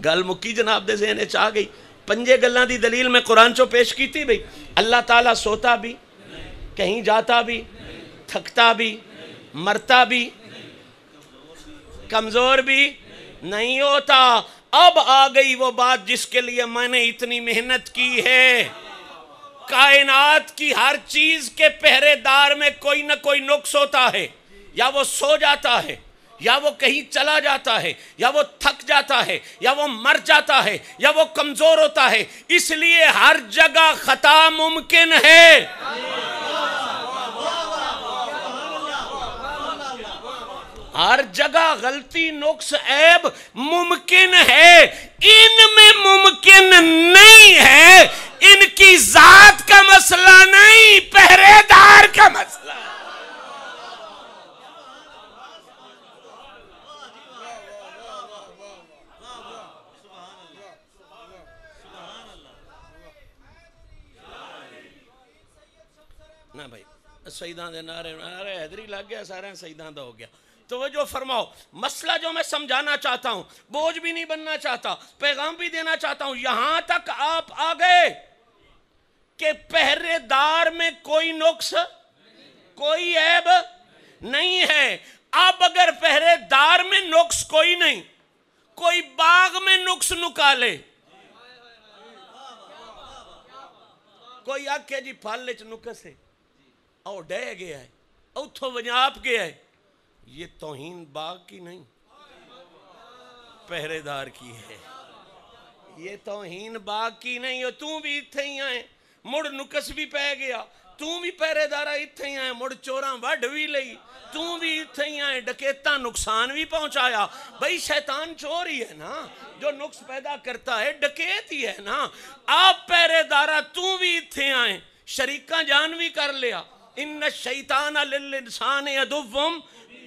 گل مکی جناب دے ذہن چاہ گئی، پنجے گلاں دی دلیل میں قرآن چو پیش کی تھی بھئی، اللہ تعالیٰ سوتا بھی، کہیں جاتا بھی، تھکتا بھی، مرتا بھی، کمزور بھی نہیں ہوتا۔ اب آ گئی وہ بات جس کے لیے میں نے اتنی محنت کی ہے، کائنات کی ہر چیز کے پہرے دار میں کوئی نہ کوئی نقص ہوتا ہے، یا وہ سو جاتا ہے، یا وہ کہیں چلا جاتا ہے، یا وہ تھک جاتا ہے، یا وہ مر جاتا ہے، یا وہ کمزور ہوتا ہے، اس لیے ہر جگہ خطا ممکن ہے۔ ہر جگہ غلطی، نقص، عیب ممکن ہے، ان میں ممکن نہیں ہے، ان کی ذات کا مسئلہ نہیں، پہرے دار کا مسئلہ ہے۔ نا بھائی سیدان دے نعرے حیدری لگ گیا، سارے سیدان دا ہو گیا۔ توجہ فرماؤ، مسئلہ جو میں سمجھانا چاہتا ہوں، بوجھ بھی نہیں بننا چاہتا، پیغام بھی دینا چاہتا ہوں، یہاں تک آپ آ گئے کہ پہرے دار میں کوئی نقص، کوئی عیب نہیں ہے۔ اب اگر پہرے دار میں نقص کوئی نہیں، کوئی باغ میں نقص نکالے، کوئی آکھے جی پھل وچ نقص ہے، او ڈے گیا ہے، او تھو ونجاپ گیا ہے، یہ توہین باغ کی نہیں، پہرے دار کی ہے۔ یہ توہین باغ کی نہیں ہے۔ تو بھی اتھے ہی آئے، مڑ نکس بھی پہ گیا، تو بھی پہرے دارہ اتھے ہی آئے، مڑ چوراں وڈ بھی لئی، تو بھی اتھے ہی آئے، ڈکیتاں نقصان بھی پہنچایا۔ بھئی شیطان چور ہی ہے نا، جو نقص پیدا کرتا ہے ڈکیت ہی ہے نا۔ آپ پہرے دارہ تو بھی اتھے آئے، شریکہ جان بھی کر لیا۔ ان الشیطان للانسان عدوم،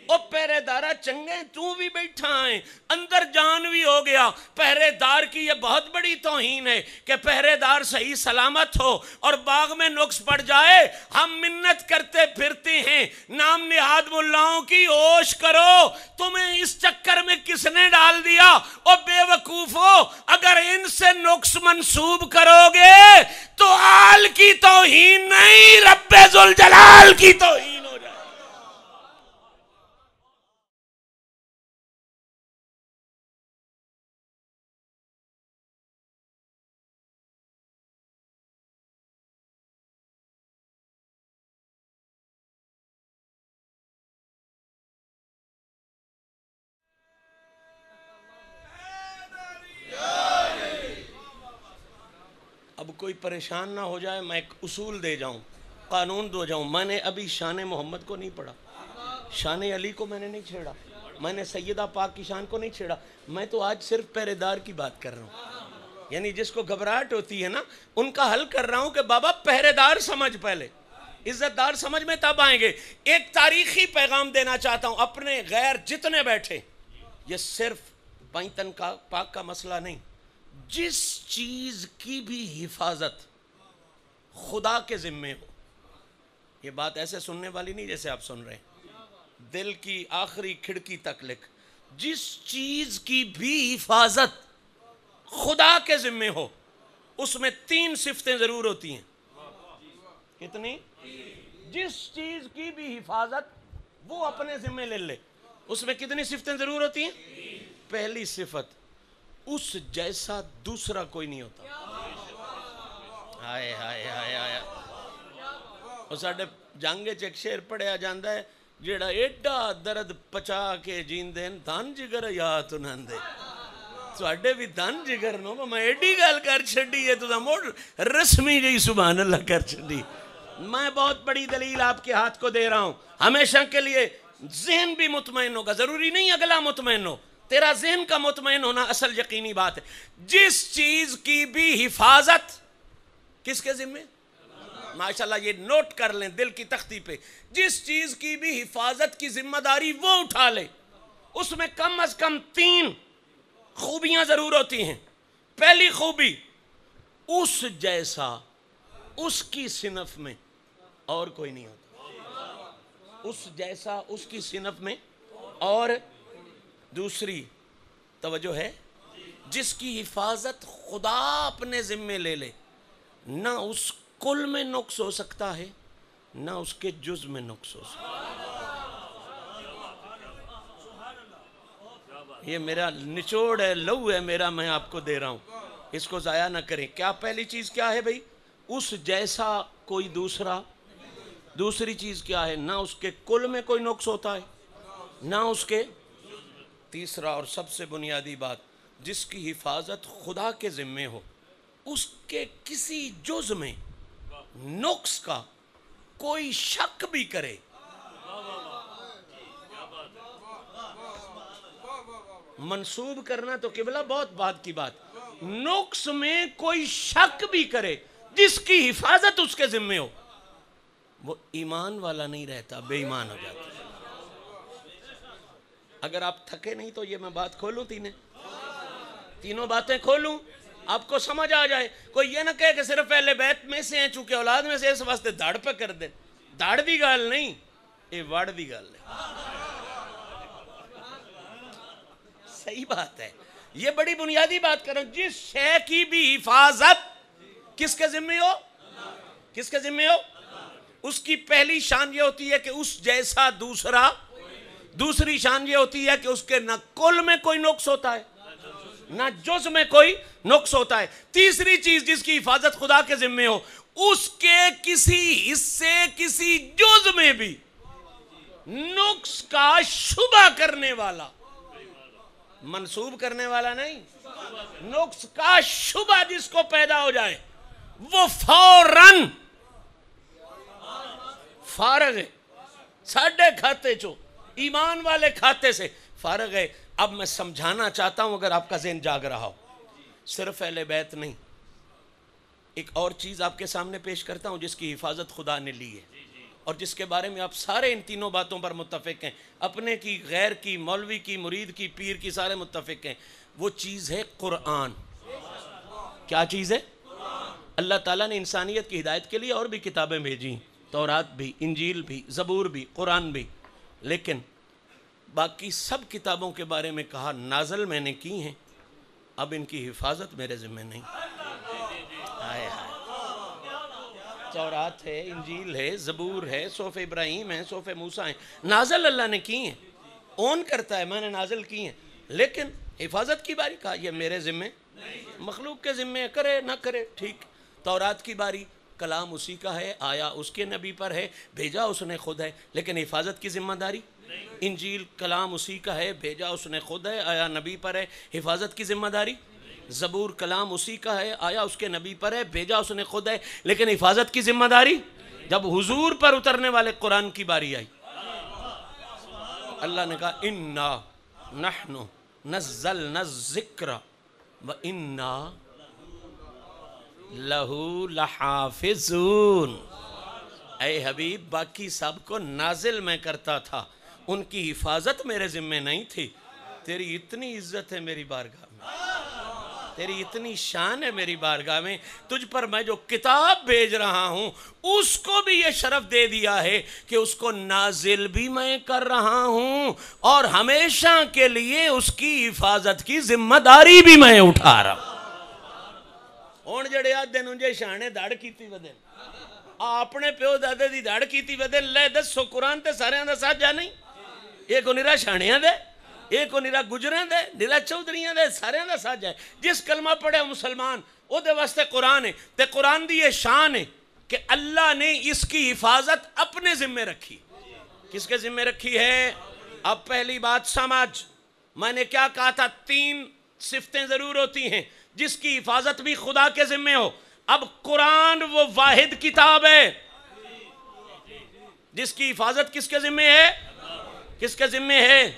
او پہرے دارہ چنگے تو بھی بیٹھا آئیں، اندر جان بھی ہو گیا۔ پہرے دار کی یہ بہت بڑی توہین ہے کہ پہرے دار صحیح سلامت ہو اور باغ میں نقص پڑ جائے، ہم منت کرتے پھرتے ہیں نام نہاد ملاؤں کی، ہوش کرو تمہیں اس چکر میں کس نے ڈال دیا؟ او بے وقوفو، اگر ان سے نقص منسوب کرو گے تو آل کی توہین نہیں، رب ذوالجلال کی توہین ہو جائے۔ اب کوئی پریشان نہ ہو جائے، میں ایک اصول دے جاؤں، قانون دو جاؤں۔ میں نے ابھی شان محمد کو نہیں پڑھا، شان علی کو میں نے نہیں چھیڑا، میں نے سیدہ پاک کی شان کو نہیں چھیڑا، میں تو آج صرف پہرے دار کی بات کر رہا ہوں۔ یعنی جس کو گھبراہٹ ہوتی ہے نا، ان کا حل کر رہا ہوں کہ بابا پہرے دار سمجھ، پہلے عزت دار سمجھ میں تب آئیں گے۔ ایک تاریخی پیغام دینا چاہتا ہوں اپنے غیر جتنے بیٹھے، یہ صرف پائنتن کا پاک کا مسئلہ نہیں، جس چیز کی بھی حفاظت خدا کے ذمے ہو، یہ بات ایسے سننے والی نہیں جیسے آپ سن رہے ہیں، دل کی آخری کھڑکی تک لکھ، جس چیز کی بھی حفاظت خدا کے ذمے ہو، اس میں 3 صفتیں ضرور ہوتی ہیں۔ کتنی؟ جس چیز کی بھی حفاظت وہ اپنے ذمے لے لے، اس میں کتنی صفتیں ضرور ہوتی ہیں؟ پہلی صفت، اس جیسا دوسرا کوئی نہیں ہوتا۔ آئے آئے آئے آئے، اور ساڑھے جانگے چیک شیر پڑھیا جاندہ ہے، جیڑا ایڈا درد پچا کے جیندیں دھان جگر یاد انہاں دے۔ ساڑھے بھی دھان جگر نو، میں ایڈی گال کر چھڑی ہے، تو دا موڑ رسمی جی سبحان اللہ کر چھڑی۔ میں بہت بڑی دلیل آپ کے ہاتھ کو دے رہا ہوں، ہمیشہ کے لیے ذہن بھی مطمئن ہوگا، ضروری نہیں اگلا مطمئن ہو، تیرا ذہن کا مطمئن ہونا اصل یقینی بات ہے۔ جس چیز کی بھی حفاظت کس کے ذمہ؟ ماشاءاللہ یہ نوٹ کر لیں دل کی تختی پہ، جس چیز کی بھی حفاظت کی ذمہ داری وہ اٹھا لے، اس میں کم از کم 3 خوبیاں ضرور ہوتی ہیں۔ پہلی خوبی، اس جیسا اس کی صنف میں اور کوئی نہیں ہوتا، اس جیسا اس کی صنف میں اور دوسری توجہ ہے، جس کی حفاظت خدا اپنے ذمے لے لے، نہ اس کل میں نقص ہو سکتا ہے نہ اس کے جز میں نقص ہو سکتا ہے۔ یہ میرا نچوڑ ہے، لو ہے میرا، میں آپ کو دے رہا ہوں، اس کو ضائع نہ کریں۔ کیا پہلی چیز کیا ہے بھئی؟ اس جیسا کوئی دوسری چیز کیا ہے؟ نہ اس کے کل میں کوئی نقص ہوتا ہے، نہ اس کے تیسرا اور سب سے بنیادی بات، جس کی حفاظت خدا کے ذمے ہو، اس کے کسی جز میں نقص کا کوئی شک بھی کرے، منسوب کرنا تو قبلہ بہت بات کی بات، نقص میں کوئی شک بھی کرے جس کی حفاظت اس کے ذمے ہو، وہ ایمان والا نہیں رہتا، بے ایمان ہو جاتا ہے۔ اگر آپ تھکے نہیں تو یہ میں بات کھولوں، تینوں باتیں کھولوں، آپ کو سمجھ آ جائے۔ کوئی یہ نہ کہے کہ صرف اہل بیت میں سے ہیں، چونکہ اولاد میں سے اس واسطے داڑھ پہ کر دیں، داڑھ دی گال نہیں، یہ وڑ دی گال ہے۔ صحیح بات ہے، یہ بڑی بنیادی بات کروں، جس شے کی بھی حفاظت کس کے ذمے ہو؟ کس کے ذمے ہو؟ اس کی پہلی شان یہ ہوتی ہے کہ اس جیسا دوسری شان یہ ہوتی ہے کہ اس کے نہ کل میں کوئی نقص ہوتا ہے، نہ جز میں کوئی نقص ہوتا ہے۔ تیسری چیز جس کی حفاظت خدا کے ذمے ہو، اس کے کسی حصے، کسی جز میں بھی نقص کا شبہ کرنے والا، منسوب کرنے والا نہیں، نقص کا شبہ جس کو پیدا ہو جائے، وہ فوراً فارغ ہے، ساڑھے کھاتے چو ایمان والے کھاتے سے فارغ ہے۔ اب میں سمجھانا چاہتا ہوں، اگر آپ کا ذہن جاگ رہا ہو، صرف اہل بیت نہیں، ایک اور چیز آپ کے سامنے پیش کرتا ہوں جس کی حفاظت خدا نے لی ہے، اور جس کے بارے میں آپ سارے ان تینوں باتوں پر متفق ہیں، اپنے کی، غیر کی، مولوی کی، مرید کی، پیر کی، سارے متفق ہیں۔ وہ چیز ہے قرآن۔ کیا چیز ہے؟ اللہ تعالیٰ نے انسانیت کی ہدایت کے لیے اور بھی کتابیں بھیجی، تورات بھی، انجیل بھی، زبور بھی، قرآن بھی، لیکن باقی سب کتابوں کے بارے میں کہا نازل میں نے کی ہیں، اب ان کی حفاظت میرے ذمہ نہیں۔ آئے ہائے، تورات ہے، انجیل ہے، زبور ہے، صحف ابراہیم ہے، صحف موسیٰ ہیں، نازل اللہ نے کی ہیں، اون کرتا ہے میں نے نازل کی ہیں، لیکن حفاظت کی باری کہا یہ میرے ذمہ، مخلوق کے ذمہ، کرے نہ کرے ٹھیک۔ تورات کی باری، کلام اسی کا ہے، آیا اس کے نبی پر ہے، بھیجا اس نے خود ہے، لیکن حفاظت کی ذمہ داری۔ انجیل کلام اسی کا ہے، بھیجا اس نے خود ہے، آیا نبی پر ہے، حفاظت کی ذمہ داری۔ زبور کلام اسی کا ہے، آیا اس کے نبی پر ہے، بھیجا اس نے خود ہے، لیکن حفاظت کی ذمہ داری۔ جب حضور پر اترنے والے قرآن کی باری آئی، اللہ نے کہا اِنَّا نَحْنُ نَزَّلْنَا الذِّكْرَ وَإِنَّا لَهُ لَحَافِظُونَ۔ اے حبیب، باقی سب کو نازل میں کرتا تھا، ان کی حفاظت میرے ذمہ نہیں تھی۔ تیری اتنی عزت ہے میری بارگاہ میں، تیری اتنی شان ہے میری بارگاہ میں، تجھ پر میں جو کتاب بھیج رہا ہوں اس کو بھی یہ شرف دے دیا ہے کہ اس کو نازل بھی میں کر رہا ہوں، اور ہمیشہ کے لیے اس کی حفاظت کی ذمہ داری بھی میں اٹھا رہا ہوں۔ ہون جڑے آدھے نونجے شانے داڑھ کیتی ودن، اپنے پیو دادے دی داڑھ کیتی ودن، لے دسو قرآن تے سارے اندر ساتھ جا نہیں، ایک کو نرا شانیاں دے، ایک کو نرا گجریں دے، نرا چودھریاں دے، سارے اندر ساتھ جائے۔ جس کلمہ پڑھے مسلمان، او دے واسطے قرآن ہے، تے قرآن دی یہ شان ہے کہ اللہ نے اس کی حفاظت اپنے ذمہ رکھی۔ کس کے ذمہ رکھی ہے؟ اب پہلی بات سمجھ، میں نے کیا کہا تھا؟ 3 صفتیں ضرور ہوتی ہیں جس کی حفاظت بھی خدا کے ذمہ ہو۔ اب قرآن وہ واحد کتاب ہے جس کی حفاظت کس کے ذمہ ہے؟ کس کے ذمہ ہے؟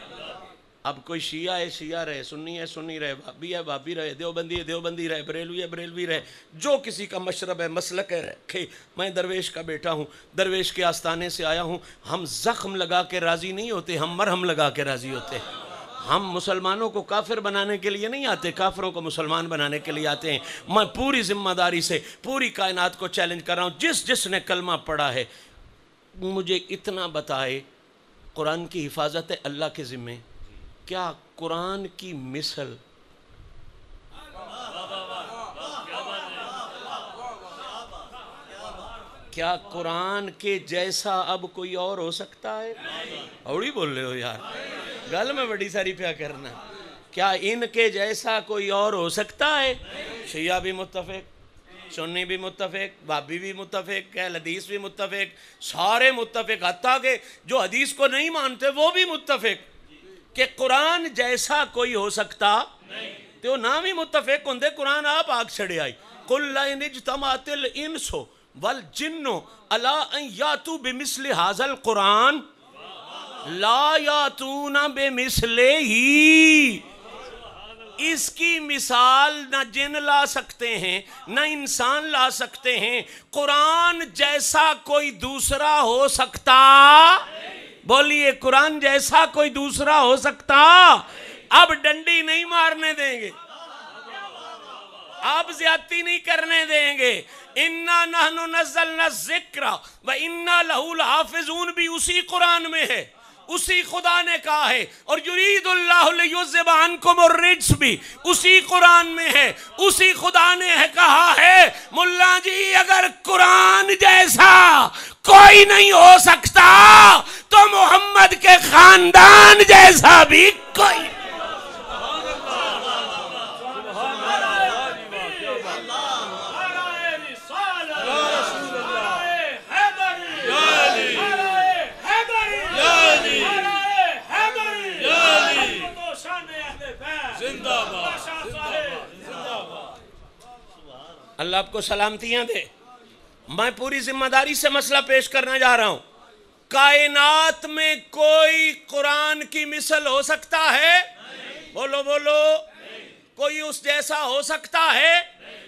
اب کوئی شیعہ ہے شیعہ رہے، سنی ہے سنی رہے، بھابی ہے بھابی رہے، دیوبندی ہے دیوبندی رہے، بریلوی ہے بریلوی رہے، جو کسی کا مشرب ہے مسلک ہے رکھے۔ میں درویش کا بیٹا ہوں، درویش کے آستانے سے آیا ہوں۔ ہم زخم لگا کے راضی نہیں ہوتے، ہم مرہم لگا کے راضی ہوتے ہیں۔ ہم مسلمانوں کو کافر بنانے کے لیے نہیں آتے، کافروں کو مسلمان بنانے کے لیے آتے ہیں۔ میں پوری ذمہ داری سے پوری کائنات کو چیلنج کر رہا ہوں، جس نے کلمہ پڑھا ہے مجھے اتنا بتائے، قرآن کی حفاظت ہے اللہ کے ذمہ۔ کیا قرآن کی مثل کیا قرآن کے جیسا اب کوئی اور ہو سکتا ہے؟ اوڑی بول رہے ہو یار، گل میں بڑی ساری پیا کرنا۔ کیا ان کے جیسا کوئی اور ہو سکتا ہے؟ شیعہ بھی متفق، سنی بھی متفق، وہابی بھی متفق، اہل حدیث بھی متفق، سارے متفق، حتیٰ کہ جو حدیث کو نہیں مانتے وہ بھی متفق کہ قرآن جیسا کوئی ہو سکتا تو نہ بھی متفق ہوندے قرآن آپ آگ چھڑے آئی قُلْ لَئِنِ اجْتَمَعَتِ الْإِنسُ وَالْجِنُّ عَلَىٰ أَن يَأْتُوا بِمِثْلِ هَٰذَا الْقُرْآنِ لَا يَأْتُونَ بِمِثْلِهِ۔ اس کی مثال نہ جن لا سکتے ہیں نہ انسان لا سکتے ہیں، قرآن جیسا کوئی دوسرا ہو سکتا؟ بولیے قرآن جیسا کوئی دوسرا ہو سکتا؟ اب ڈنڈی نہیں مارنے دیں گے، اب زیادتی نہیں کرنے دیں گے۔ اِنَّا نَحْنُ نَزَّلْنَا الذِّكْرَ وَإِنَّا لَهُ لَحَافِظُونَ بھی اسی قرآن میں ہے، اسی خدا نے کہا ہے، اور یرید اللہ لیذہب عنکم الرجس بھی اسی قرآن میں ہے، اسی خدا نے کہا ہے ملا جی اگر قرآن جیسا کوئی نہیں ہو سکتا تو محمد کے خاندان جیسا بھی کوئی نہیں۔ اللہ آپ کو سلامتیاں دے۔ میں پوری ذمہ داری سے مسئلہ پیش کرنا جا رہا ہوں۔ کائنات میں کوئی قرآن کی مثل ہو سکتا ہے؟ بولو بولو۔ کوئی اس جیسا ہو سکتا ہے؟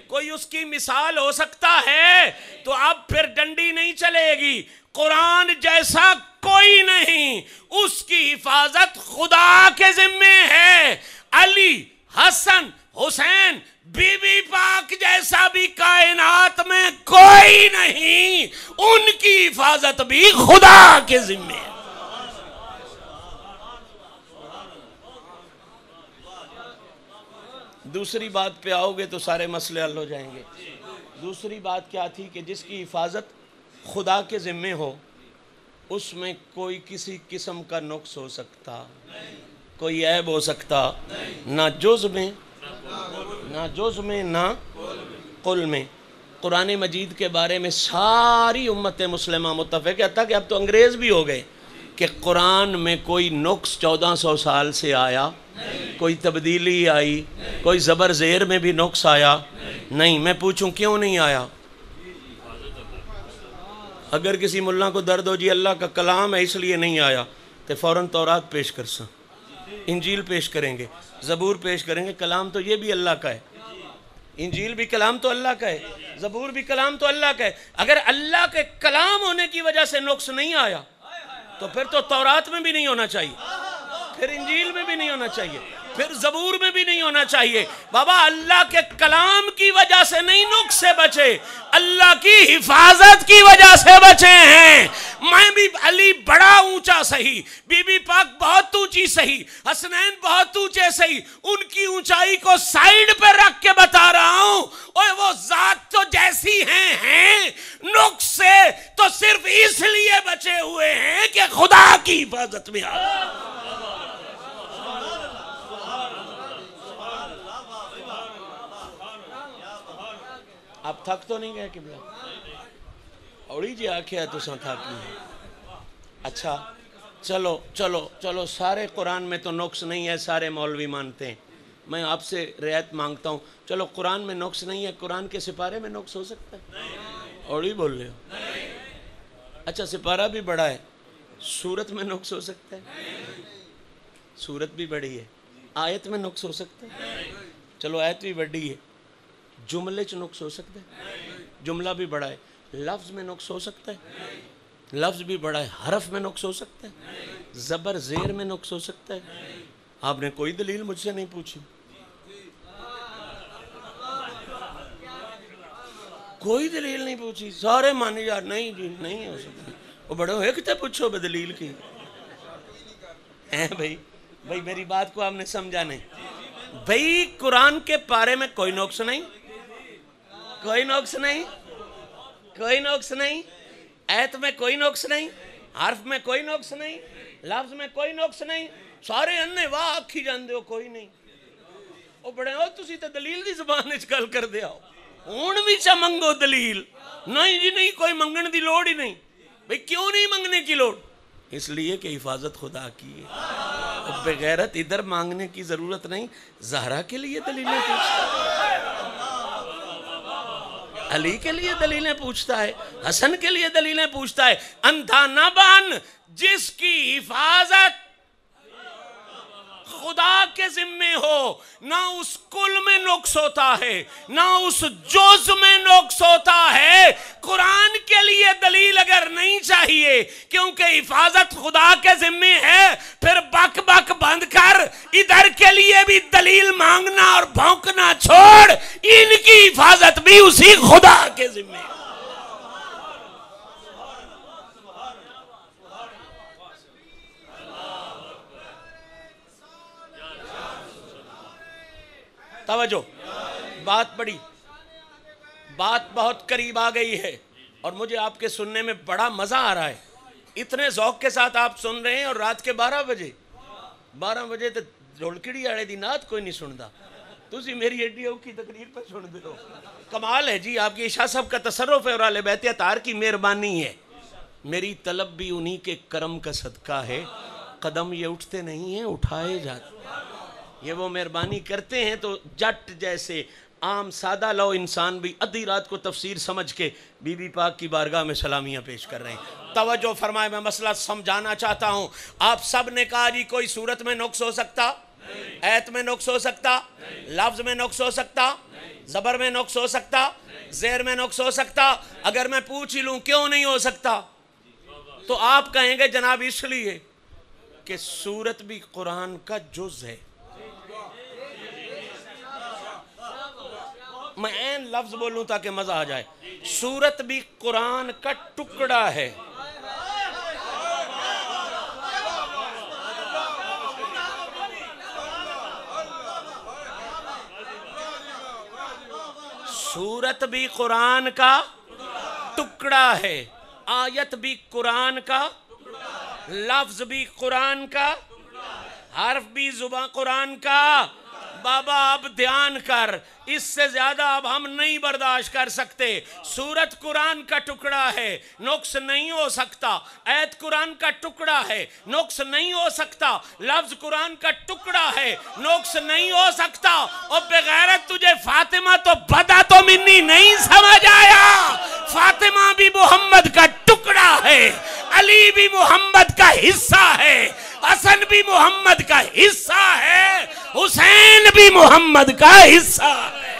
کوئی اس کی مثال ہو سکتا ہے؟ تو اب پھر ڈنڈی نہیں چلے گی۔ قرآن جیسا کوئی نہیں، اس کی حفاظت خدا کے ذمے ہے۔ علی، حسن، حسین، بی بی پاک جیسا بھی کائنات میں کوئی نہیں، ان کی حفاظت بھی خدا کے ذمے ہے۔ دوسری بات پہ آؤ گے تو سارے مسئلے حل ہو جائیں گے۔ دوسری بات کیا تھی کہ جس کی حفاظت خدا کے ذمے ہو اس میں کوئی کسی قسم کا نقص ہو سکتا، کوئی عیب ہو سکتا، نہ جز میں نہ قل میں۔ قرآن مجید کے بارے میں ساری امت مسلمہ متفق ہے، حتیٰ کہ اب تو انگریز بھی ہو گئے کہ قرآن میں کوئی نقص 1400 سال سے آیا، کوئی تبدیلی آئی، کوئی زبر زیر میں بھی نقص آیا نہیں۔ میں پوچھوں کیوں نہیں آیا؟ اگر کسی ملا کو درد ہو جی اللہ کا کلام ہے اس لیے نہیں آیا تو فوراً تورات پیش کر سا، انجیل پیش کریں گے، زبور پیش کریں گے۔ کلام تو یہ بھی اللہ کا ہے، انجیل بھی کلام تو اللہ کا ہے، زبور بھی کلام تو اللہ کا ہے۔ اگر اللہ کے کلام ہونے کی وجہ سے نقص نہیں آیا تو پھر تو تورات میں بھی نہیں ہونا چاہیے، پھر انجیل میں بھی نہیں ہونا چاہیے، پھر زبور میں بھی نہیں ہونا چاہیے۔ بابا اللہ کے کلام کی وجہ سے نہیں نقص سے بچے، اللہ کی حفاظت کی وجہ سے بچے ہیں۔ میں بھی علی بڑا اونچا سہی، بی بی پاک بہت اونچی سہی، حسنین بہت اونچے سہی، ان کی اونچائی کو سائیڈ پہ رکھ کے بتا رہا ہوں، اور وہ ذات تو جیسی ہیں نقص سے تو صرف اس لیے بچے ہوئے ہیں کہ خدا کی حفاظت میں آ۔ آپ تھک تو نہیں گئے قبلہ؟ اوڑی جی آکھیا تو سن تھک نہیں۔ اچھا چلو چلو چلو، سارے قرآن میں تو نقص نہیں ہے، سارے مولوی مانتے ہیں، میں آپ سے رعایت مانگتا ہوں۔ چلو قرآن میں نقص نہیں ہے، قرآن کے سپارے میں نقص ہو سکتا ہے؟ اوڑی بول رہے ہو؟ اچھا سپارہ بھی بڑا ہے، سورت میں نقص ہو سکتا ہے؟ سورت بھی بڑی ہے، آیت میں نقص ہو سکتا ہے؟ چلو آیت بھی بڑی ہے، جملے چ نقص ہو سکتا ہے؟ جملہ بھی بڑا ہے، لفظ میں نقص ہو سکتا ہے؟ لفظ بھی بڑا ہے، حرف میں نقص ہو سکتا ہے؟ زبر زیر میں نقص ہو سکتا ہے؟ آپ نے کوئی دلیل مجھ سے نہیں پوچھی، کوئی دلیل نہیں پوچھی، سارے مانے یار نہیں جی نہیں ہو سکتی۔ وہ بڑے ہوئے کتے پوچھو بے دلیل کی بھائی میری بات کو آپ نے سمجھا نہیں۔ بھائی قرآن کے پارے میں کوئی نقص نہیں، کوئی نقص نہیں، کوئی نقص نہیں، ایت میں کوئی نقص نہیں، حرف میں کوئی نقص نہیں، لفظ میں کوئی نقص نہیں، سارے انہیں واہ آکھی جاندے ہو کوئی نہیں۔ وہ بڑے ہو تسی تے دلیل دی زبان اچ گل کر دے آؤ، ہون بھی چا منگو دلیل نہیں جی نہیں کوئی منگن دی لوڑ ہی نہیں بھئی کیوں نہیں منگنے کی لوڑ اس لیے کہ حفاظت خدا کی ہے بغیرت ادھر مانگنے کی ضرورت نہیں زہرا کے لیے دلیلیں پوچھتا ہے علی کے لیے دلیلیں پوچھتا ہے حسن کے لیے دلیلیں پوچھتا ہے اندھا نہ بن جس کی حفاظت خدا کے ذمے ہو نہ اس کل میں نقص ہوتا ہے نہ اس جز میں نقص ہوتا ہے قرآن کے لیے دلیل اگر نہیں چاہیے کیونکہ حفاظت خدا کے ذمے ہے پھر بک بک بند کر ادھر کے لیے بھی دلیل مانگنا اور بھونکنا چھوڑ ان کی حفاظت بھی اسی خدا کے ذمے ہے توجہ بات بڑی بات بہت قریب آ گئی ہے اور مجھے آپ کے سننے میں بڑا مزہ آ رہا ہے اتنے ذوق کے ساتھ آپ سن رہے ہیں اور رات کے 12 بجے تو ڈھولکڑی آڑے دی نات کوئی نہیں سندا تسی میری ایڈیو کی تقریر پر سن دے ہو کمال ہے جی آپ کی شاہ صاحب کا تصرف ہے اور اہل بیت اطہار کی مہربانی ہے میری طلب بھی انہی کے کرم کا صدقہ ہے قدم یہ اٹھتے نہیں ہیں اٹھائے جاتے یہ وہ مہربانی کرتے ہیں تو جٹ جیسے عام سادہ لو انسان بھی ادھی رات کو تفسیر سمجھ کے بی بی پاک کی بارگاہ میں سلامیاں پیش کر رہے ہیں توجہ فرمائے میں مسئلہ سمجھانا چاہتا ہوں آپ سب نے کہا جی کوئی صورت میں نقص ہو سکتا ایت میں نقص ہو سکتا لفظ میں نقص ہو سکتا زبر میں نقص ہو سکتا زیر میں نقص ہو سکتا اگر میں پوچھ ہی لوں کیوں نہیں ہو سکتا تو آپ کہیں گے جناب اس لیے کہ صورت بھی قرآن کا جز ہے میں این لفظ بولوں تاکہ مزہ آ جائے سورت بھی قرآن کا ٹکڑا ہے سورت بھی قرآن کا ٹکڑا ہے آیت بھی قرآن کا لفظ بھی قرآن کا حرف بھی زبان قرآن کا بابا اب دھیان کر اس سے زیادہ اب ہم نہیں برداشت کر سکتے سورت قرآن کا ٹکڑا ہے نقص نہیں ہو سکتا ایت قرآن کا ٹکڑا ہے نقص نہیں ہو سکتا لفظ قرآن کا ٹکڑا ہے نقص نہیں ہو سکتا اور بغیرت تجھے فاطمہ تو بدا تو منی نہیں سمجھ آیا فاطمہ بھی محمد کا ٹکڑا ہے علی بھی محمد کا حصہ ہے حسن بھی محمد کا حصہ ہے حسین بھی محمد کا حصہ ہے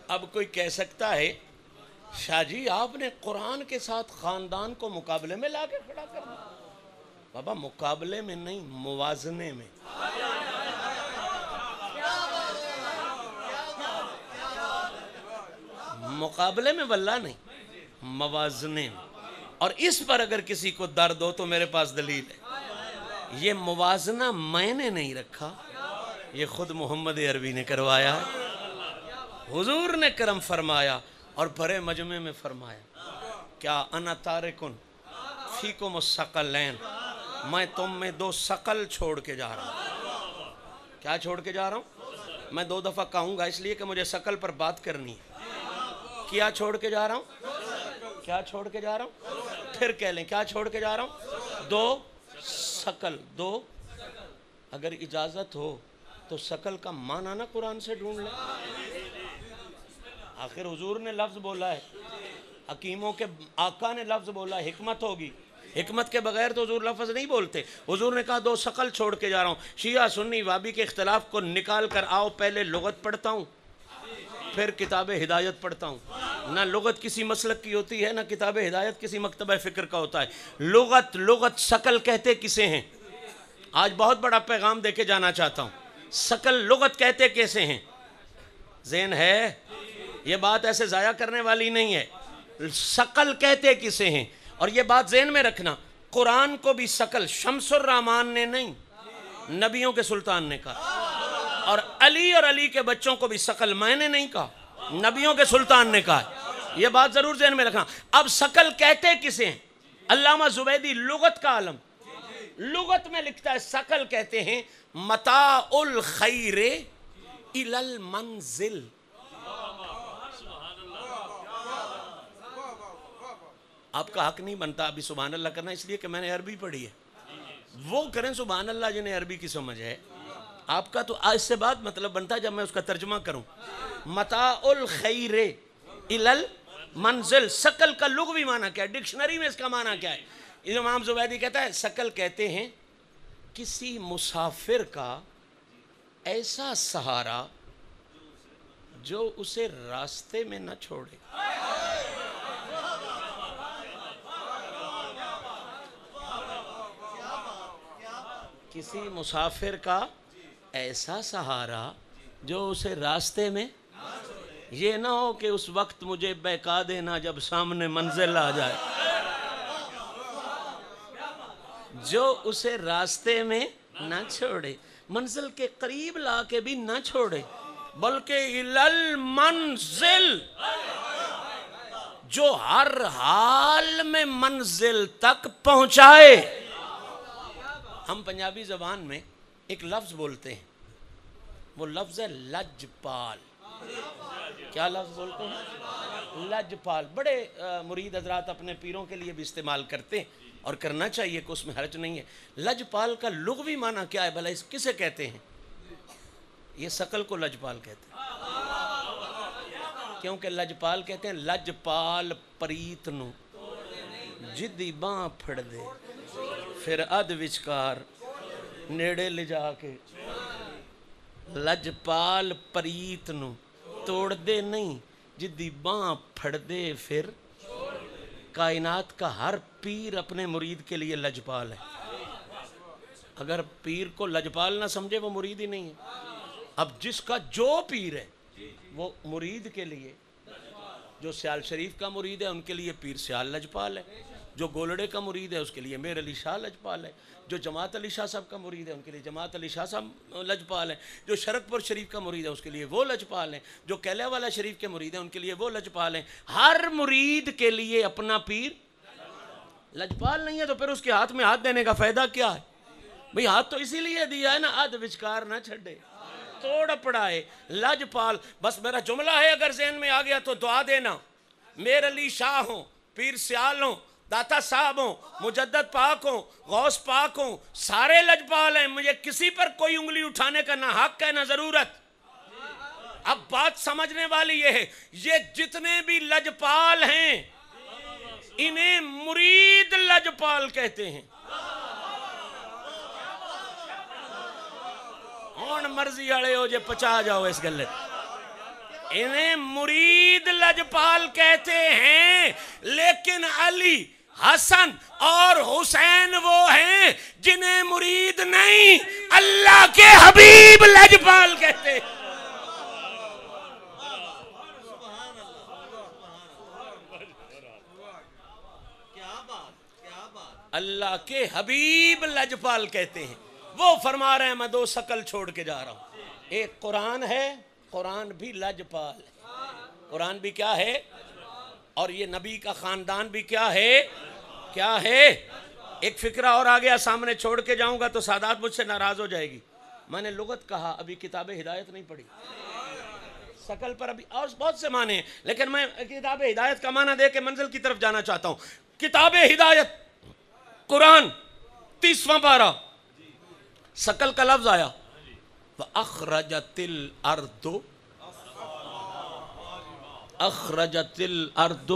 اب کوئی کہہ سکتا ہے شاہ جی آپ نے قرآن کے ساتھ خاندان کو مقابلے میں لا کے کھڑا کر دیا بابا مقابلے میں نہیں موازنے میں مقابلے میں واللہ نہیں موازنے میں اور اس پر اگر کسی کو درد ہو تو میرے پاس دلیل ہے یہ موازنہ میں نے نہیں رکھا یہ خود محمد عربی نے کروایا ہے حضور نے کرم فرمایا اور بھرے مجمع میں فرمایا کیا انا تارکن فیکم الثقلین میں تم میں 2 ثقل چھوڑ کے جا رہا ہوں کیا چھوڑ کے جا رہا ہوں میں 2 دفعہ کہوں گا اس لیے کہ مجھے ثقل پر بات کرنی ہے کیا چھوڑ کے جا رہا ہوں کیا چھوڑ کے جا رہا ہوں پھر کہہ لیں کیا چھوڑ کے جا رہا ہوں 2 ثقل 2 اگر اجازت ہو تو ثقل کا معنی نہ قرآن سے ڈھونڈ لیں آخر حضور نے لفظ بولا ہے حکیموں کے آقا نے لفظ بولا ہے حکمت ہوگی حکمت کے بغیر تو حضور لفظ نہیں بولتے حضور نے کہا 2 ثقل چھوڑ کے جا رہا ہوں شیعہ سنی وابی کے اختلاف کو نکال کر آؤ پہلے لغت پڑھتا ہوں پھر کتاب ہدایت پڑھتا ہوں نہ لغت کسی مسلک کی ہوتی ہے نہ کتاب ہدایت کسی مکتبہ فکر کا ہوتا ہے لغت ثقل کہتے کسے ہیں آج بہت بڑا پیغام دے کے جانا چاہتا ہوں ثقل لغت کہتے کیسے ہیں ذہن ہے یہ بات ایسے ضائع کرنے والی نہیں ہے ثقل کہتے کسے ہیں اور یہ بات ذہن میں رکھنا قرآن کو بھی ثقل شمس الرحمان نے نہیں نبیوں کے سلطان نے کہا اور علی کے بچوں کو بھی ثقل میں نے نہیں کہا، نبیوں کے سلطان نے کہا. یہ بات ضرور ذہن میں رکھنا. اب ثقل کہتے کسے ہیں؟ علامہ زبیدی لغت کا عالم لغت میں لکھتا ہے ثقل کہتے ہیں متاع الخیر الی المنزل. آپ کا حق نہیں بنتا ابھی سبحان اللہ کرنا، اس لیے کہ میں نے عربی پڑھی ہے. وہ کریں سبحان اللہ جنہیں عربی کی سمجھ ہے. آپ کا تو آج سے بعد مطلب بنتا ہے جب میں اس کا ترجمہ کروں. متاع الخیر الی المنزل، ثقل کا لغوی معنی کیا ہے؟ ڈکشنری میں اس کا معنی کیا ہے؟ امام زبیدی کہتا ہے ثقل کہتے ہیں کسی مسافر کا ایسا سہارا جو اسے راستے میں نہ چھوڑے. کسی مسافر کا ایسا سہارا جو اسے راستے میں، یہ نہ ہو کہ اس وقت مجھے بہکا دینا جب سامنے منزل آ جائے، جو اسے راستے میں نہ چھوڑے، منزل کے قریب لا کے بھی نہ چھوڑے، بلکہ الی المنزل، جو ہر حال میں منزل تک پہنچائے. ہم پنجابی زبان میں ایک لفظ بولتے ہیں، وہ لفظ ہے لجپال. کیا لفظ بولتے ہیں؟ لجپال. بڑے مرید حضرات اپنے پیروں کے لیے بھی استعمال کرتے ہیں اور کرنا چاہیے کہ اس میں حرج نہیں ہے. لجپال کا لغوی معنی کیا ہے بھلا؟ اس کسے کہتے ہیں؟ یہ ثقل کو لجپال کہتے ہیں، کیونکہ لجپال کہتے ہیں لجپال پریت نو جدی باں پھڑ دے پھر اد وچکار نیڑے لے جا کے. لجپال پریت نو توڑ دے نہیں جدی باں پھڑ دے پھر. کائنات کا ہر پیر اپنے مرید کے لیے لجپال ہے. اگر پیر کو لجپال نہ سمجھے وہ مرید ہی نہیں ہے. اب جس کا جو پیر ہے وہ مرید کے لیے، جو سیال شریف کا مرید ہے ان کے لیے پیر سیال لجپال ہے، جو گولڑے کا مرید ہے اس کے لیے میر علی شاہ لجپال ہے، جو جماعت علی شاہ صاحب کا مرید ہے ان کے لیے جماعت علی شاہ صاحب لجپال ہے، جو شرک پور شریف کا مرید ہے اس کے لیے وہ لجپال ہیں، جو کیلے والا شریف کے مرید ہیں ان کے لیے وہ لجپال ہیں. ہر مرید کے لیے اپنا پیر لجپال نہیں ہے تو پھر اس کے ہاتھ میں ہاتھ دینے کا فائدہ کیا ہے؟ بھئی ہاتھ تو اسی لیے دیا ہے نا، اد وچکار نہ چھڑے توڑ پڑائے. لجپال. بس میرا جملہ ہے اگر ذہن میں آ گیا تو دعا دینا. میر علی شاہ ہوں، پیر سیال ہوں، داتا صاحب ہوں، مجدد پاک ہوں، غوث پاک ہوں، سارے لجپال ہیں. مجھے کسی پر کوئی انگلی اٹھانے کا نہ حق ہے نہ ضرورت. اب بات سمجھنے والی یہ ہے، یہ جتنے بھی لجپال ہیں انہیں مرید لجپال کہتے ہیں. ہون مرضی آڑے ہو جے پچا جاؤ اس گلے. انہیں مرید لجپال کہتے ہیں، لیکن علی، حسن اور حسین وہ ہیں جنہیں مرید نہیں اللہ کے حبیب لجپال کہتے ہیں. اللہ کے حبیب لجپال کہتے ہیں. وہ فرما رہے ہیں میں دو ثقل چھوڑ کے جا رہا ہوں. ایک قرآن ہے، قرآن بھی لجپال ہے. قرآن بھی کیا ہے؟ اور یہ نبی کا خاندان بھی کیا ہے؟ کیا ہے؟ ایک فکرہ اور آ گیا سامنے چھوڑ کے جاؤں گا تو سادات مجھ سے ناراض ہو جائے گی. میں نے لغت کہا، ابھی کتاب ہدایت نہیں پڑھی. ثقل پر ابھی اور بہت سے معنی ہیں، لیکن میں کتاب ہدایت کا معنی دے کے منزل کی طرف جانا چاہتا ہوں. کتاب ہدایت قرآن 30واں پارہ، ثقل کا لفظ آیا وَأَخْرَجَتِ الْأَرْضُ، اخرجت الارض.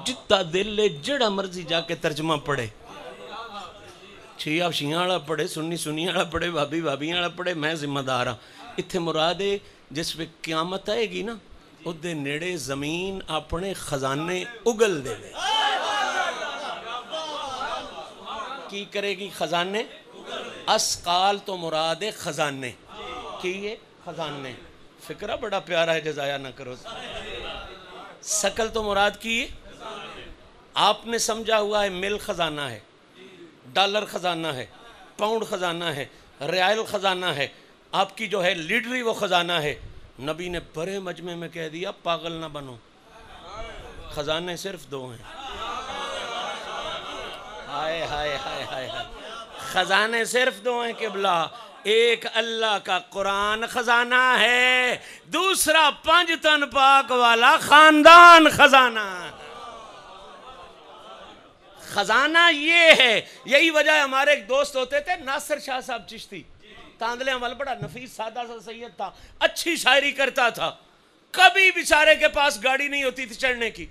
جتا دل جڑا مرضی جا کے ترجمہ پڑھے، شیعہ شیعہ والا پڑھے، سنی سنی والا پڑھے، بابی بابی والا پڑھے، میں ذمہ دار ہاں. اتنے مراد ہے جس پہ قیامت آئے گی نا ادھے نیڑے زمین اپنے خزانے اگل دے لے. کی کرے گی؟ خزانے. اسقال تو مراد ہے خزانے کی، یہ خزانے. فکرہ بڑا پیارا ہے، جزایا نہ کرو. ثقل تو مراد کی آپ نے سمجھا ہوا ہے مل خزانہ ہے، ڈالر خزانہ ہے، پاؤنڈ خزانہ ہے، ریال خزانہ ہے. آپ کی جو ہے لیڈری وہ خزانہ ہے. نبی نے بڑے مجمع میں کہہ دیا پاگل نہ بنو، خزانے صرف دو ہیں. ہائے ہائے ہائے ہائے ہائے، خزانے صرف دو ہیں قبلہ. ایک اللہ کا قرآن خزانہ ہے، دوسرا پانچ تن پاک والا خاندان خزانہ. خزانہ یہ ہے. یہی وجہ ہمارے ایک دوست ہوتے تھے ناصر شاہ صاحب چشتی، تاندلے عمل بڑا نفیس سادہ سا سید تھا، اچھی شاعری کرتا تھا. کبھی بیچارے کے پاس گاڑی نہیں ہوتی تھی چڑھنے کی،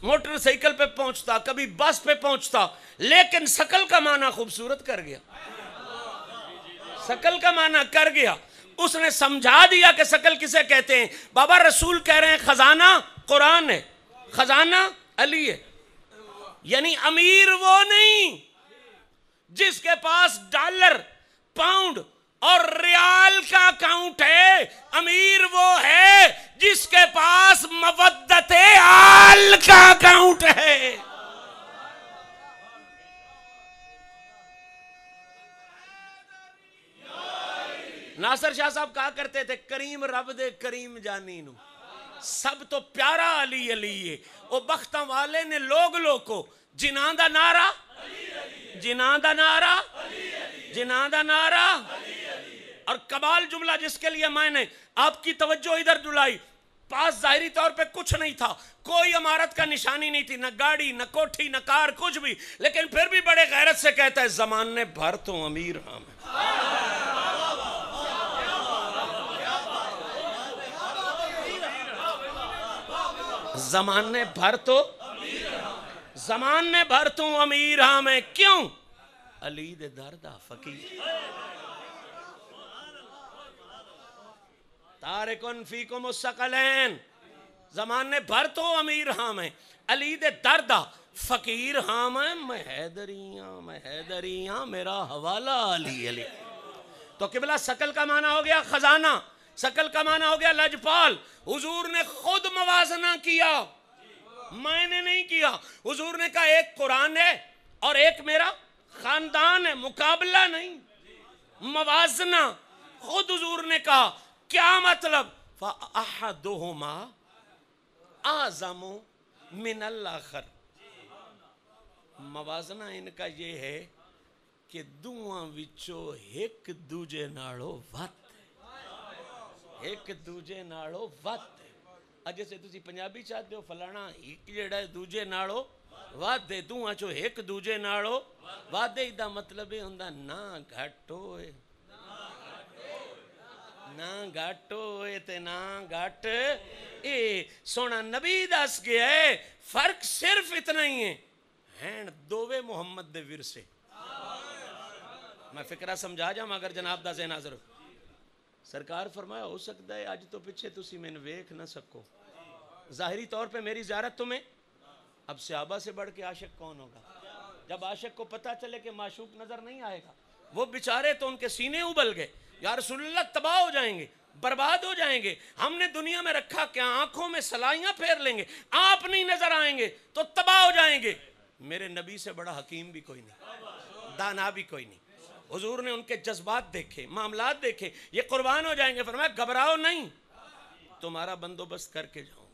موٹر سائیکل پہ پہنچتا، کبھی بس پہ پہنچتا، لیکن شکل کا معنی خوبصورت کر گیا. شکل کا معنی کر گیا. اس نے سمجھا دیا کہ شکل کسے کہتے ہیں. بابا رسول کہہ رہے ہیں خزانہ قرآن ہے، خزانہ علی ہے. یعنی امیر وہ نہیں جس کے پاس ڈالر، پاؤنڈ اور ریال کا اکاؤنٹ ہے. امیر وہ ہے جس کے پاس مودت آل کا اکاؤنٹ ہے. ناصر شاہ صاحب کہا کرتے تھے کریم رب دے کریم جانی نو سب تو پیارا علی علی ہے. او بختاں والے نے لوگ کو جناں دا نعرہ، جناں دا نعرہ، جناں دا نعرہ. اور کمال جملہ جس کے لیے میں نے آپ کی توجہ ادھر دلائی، پاس ظاہری طور پہ کچھ نہیں تھا، کوئی عمارت کا نشانی نہیں تھی، نہ گاڑی، نہ کوٹھی، نہ کار، کچھ بھی، لیکن پھر بھی بڑے غیرت سے کہتا ہے زمانے بھر تو امیر ہاں میں. زمانے بھر تو زمانے بھر تو امیر ہاں میں. کیوں؟ علی دے دردہ فقیر. تارکن فیکم الثقلین، زمانے بھر تو امیر ہاں میں، علی دے دردہ فقیر ہاں میں حیدریاں، میں حیدریاں، میرا حوالہ علی علی. تو قبلہ شکل کا معنی ہو گیا خزانہ، شکل کا معنی ہو گیا لجپال. حضور نے خود موازنہ کیا، میں نے نہیں کیا. حضور نے کہا ایک قرآن ہے اور ایک میرا خاندان ہے، مقابلہ نہیں، موازنہ. خود حضور نے کہا کیا مطلب؟ فَأَحَدُهُمَا أَعْظَمُ مِنَ الْآخَرِ. موازنہ ان کا یہ ہے کہ دوہاں وچوں ایک دوجے نالوں وت، ایک دوجے نالوں وت. اج سے تسی پنجابی چاہتے ہو فلانا ایک جڑا ہے دوجے نالوں وت ہے، دوہاں چوں ایک دوجے نالوں وت ہے. دا مطلب یہ ہوندا نہ گھٹ ہوئے، نہ گھٹ ہوئے تے نہ گھٹ. اے سونا نبی دس گیا ہے فرق صرف اتنا ہی ہے، ہین دووے محمد دے ورثے. میں فکرہ سمجھا جاؤں اگر جناب دا ذہن حاضر ہو. سرکار فرمایا ہو سکتا ہے آج تو پیچھے تسی میں ویکھ نہ سکو، ظاہری طور پہ میری زیارت تمہیں. اب صحابہ سے بڑھ کے عاشق کون ہوگا؟ جب عاشق کو پتہ چلے کہ معشوق نظر نہیں آئے گا، وہ بیچارے تو ان کے سینے ابل گئے، یا رسول اللہ تباہ ہو جائیں گے، برباد ہو جائیں گے، ہم نے دنیا میں رکھا کیا؟ آنکھوں میں سلائیاں پھیر لیں گے، آپ نہیں نظر آئیں گے تو تباہ ہو جائیں گے. میرے نبی سے بڑا حکیم بھی کوئی نہیں، دانا بھی کوئی نہیں. حضور نے ان کے جذبات دیکھے، معاملات دیکھے، یہ قربان ہو جائیں گے. فرمایا گھبراؤ نہیں، تمہارا بندوبست کر کے جاؤں.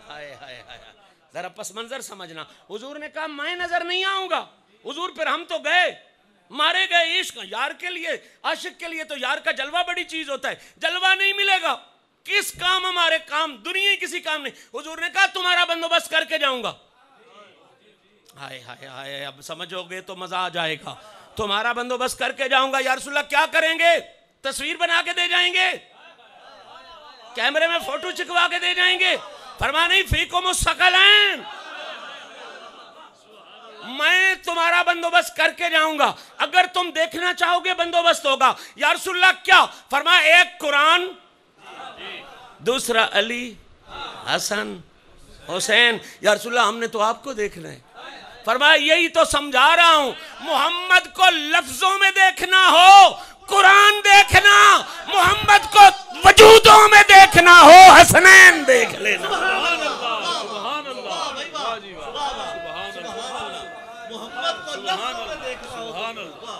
ہائے ہائے ہائے، ذرا پس منظر سمجھنا. حضور نے کہا میں نظر نہیں آؤں گا. حضور پھر ہم تو گئے، مارے گئے. عشق یار کے لیے، عاشق کے لیے تو یار کا جلوہ بڑی چیز ہوتا ہے. جلوہ نہیں ملے گا، کس کام ہمارے کام، دنیا کسی کام نہیں. حضور نے کہا تمہارا بندوبست کر کے جاؤں گا. ہائے ہائے ہائے، اب سمجھو گے تو مزہ آ جائے گا. تمہارا بندوبست کر کے جاؤں گا. یا رسول اللہ کیا کریں گے؟ تصویر بنا کے دے جائیں گے، کیمرے میں فوٹو چکوا کے دے جائیں گے. فرمایا نہیں، فیکم الثقلین، میں تمہارا بندوبست کر کے جاؤں گا. اگر تم دیکھنا چاہو گے بندوبست ہوگا. یا رسول اللہ کیا؟ فرمایا ایک قرآن، دوسرا علی، حسن، حسین. یا رسول اللہ ہم نے تو آپ کو دیکھنا ہے. فرمایا یہی تو سمجھا رہا ہوں، محمد کو لفظوں میں دیکھنا ہو قرآن دیکھنا، محمد کو وجودوں میں دیکھنا ہو حسنین دیکھ لینا. سبحان اللہ،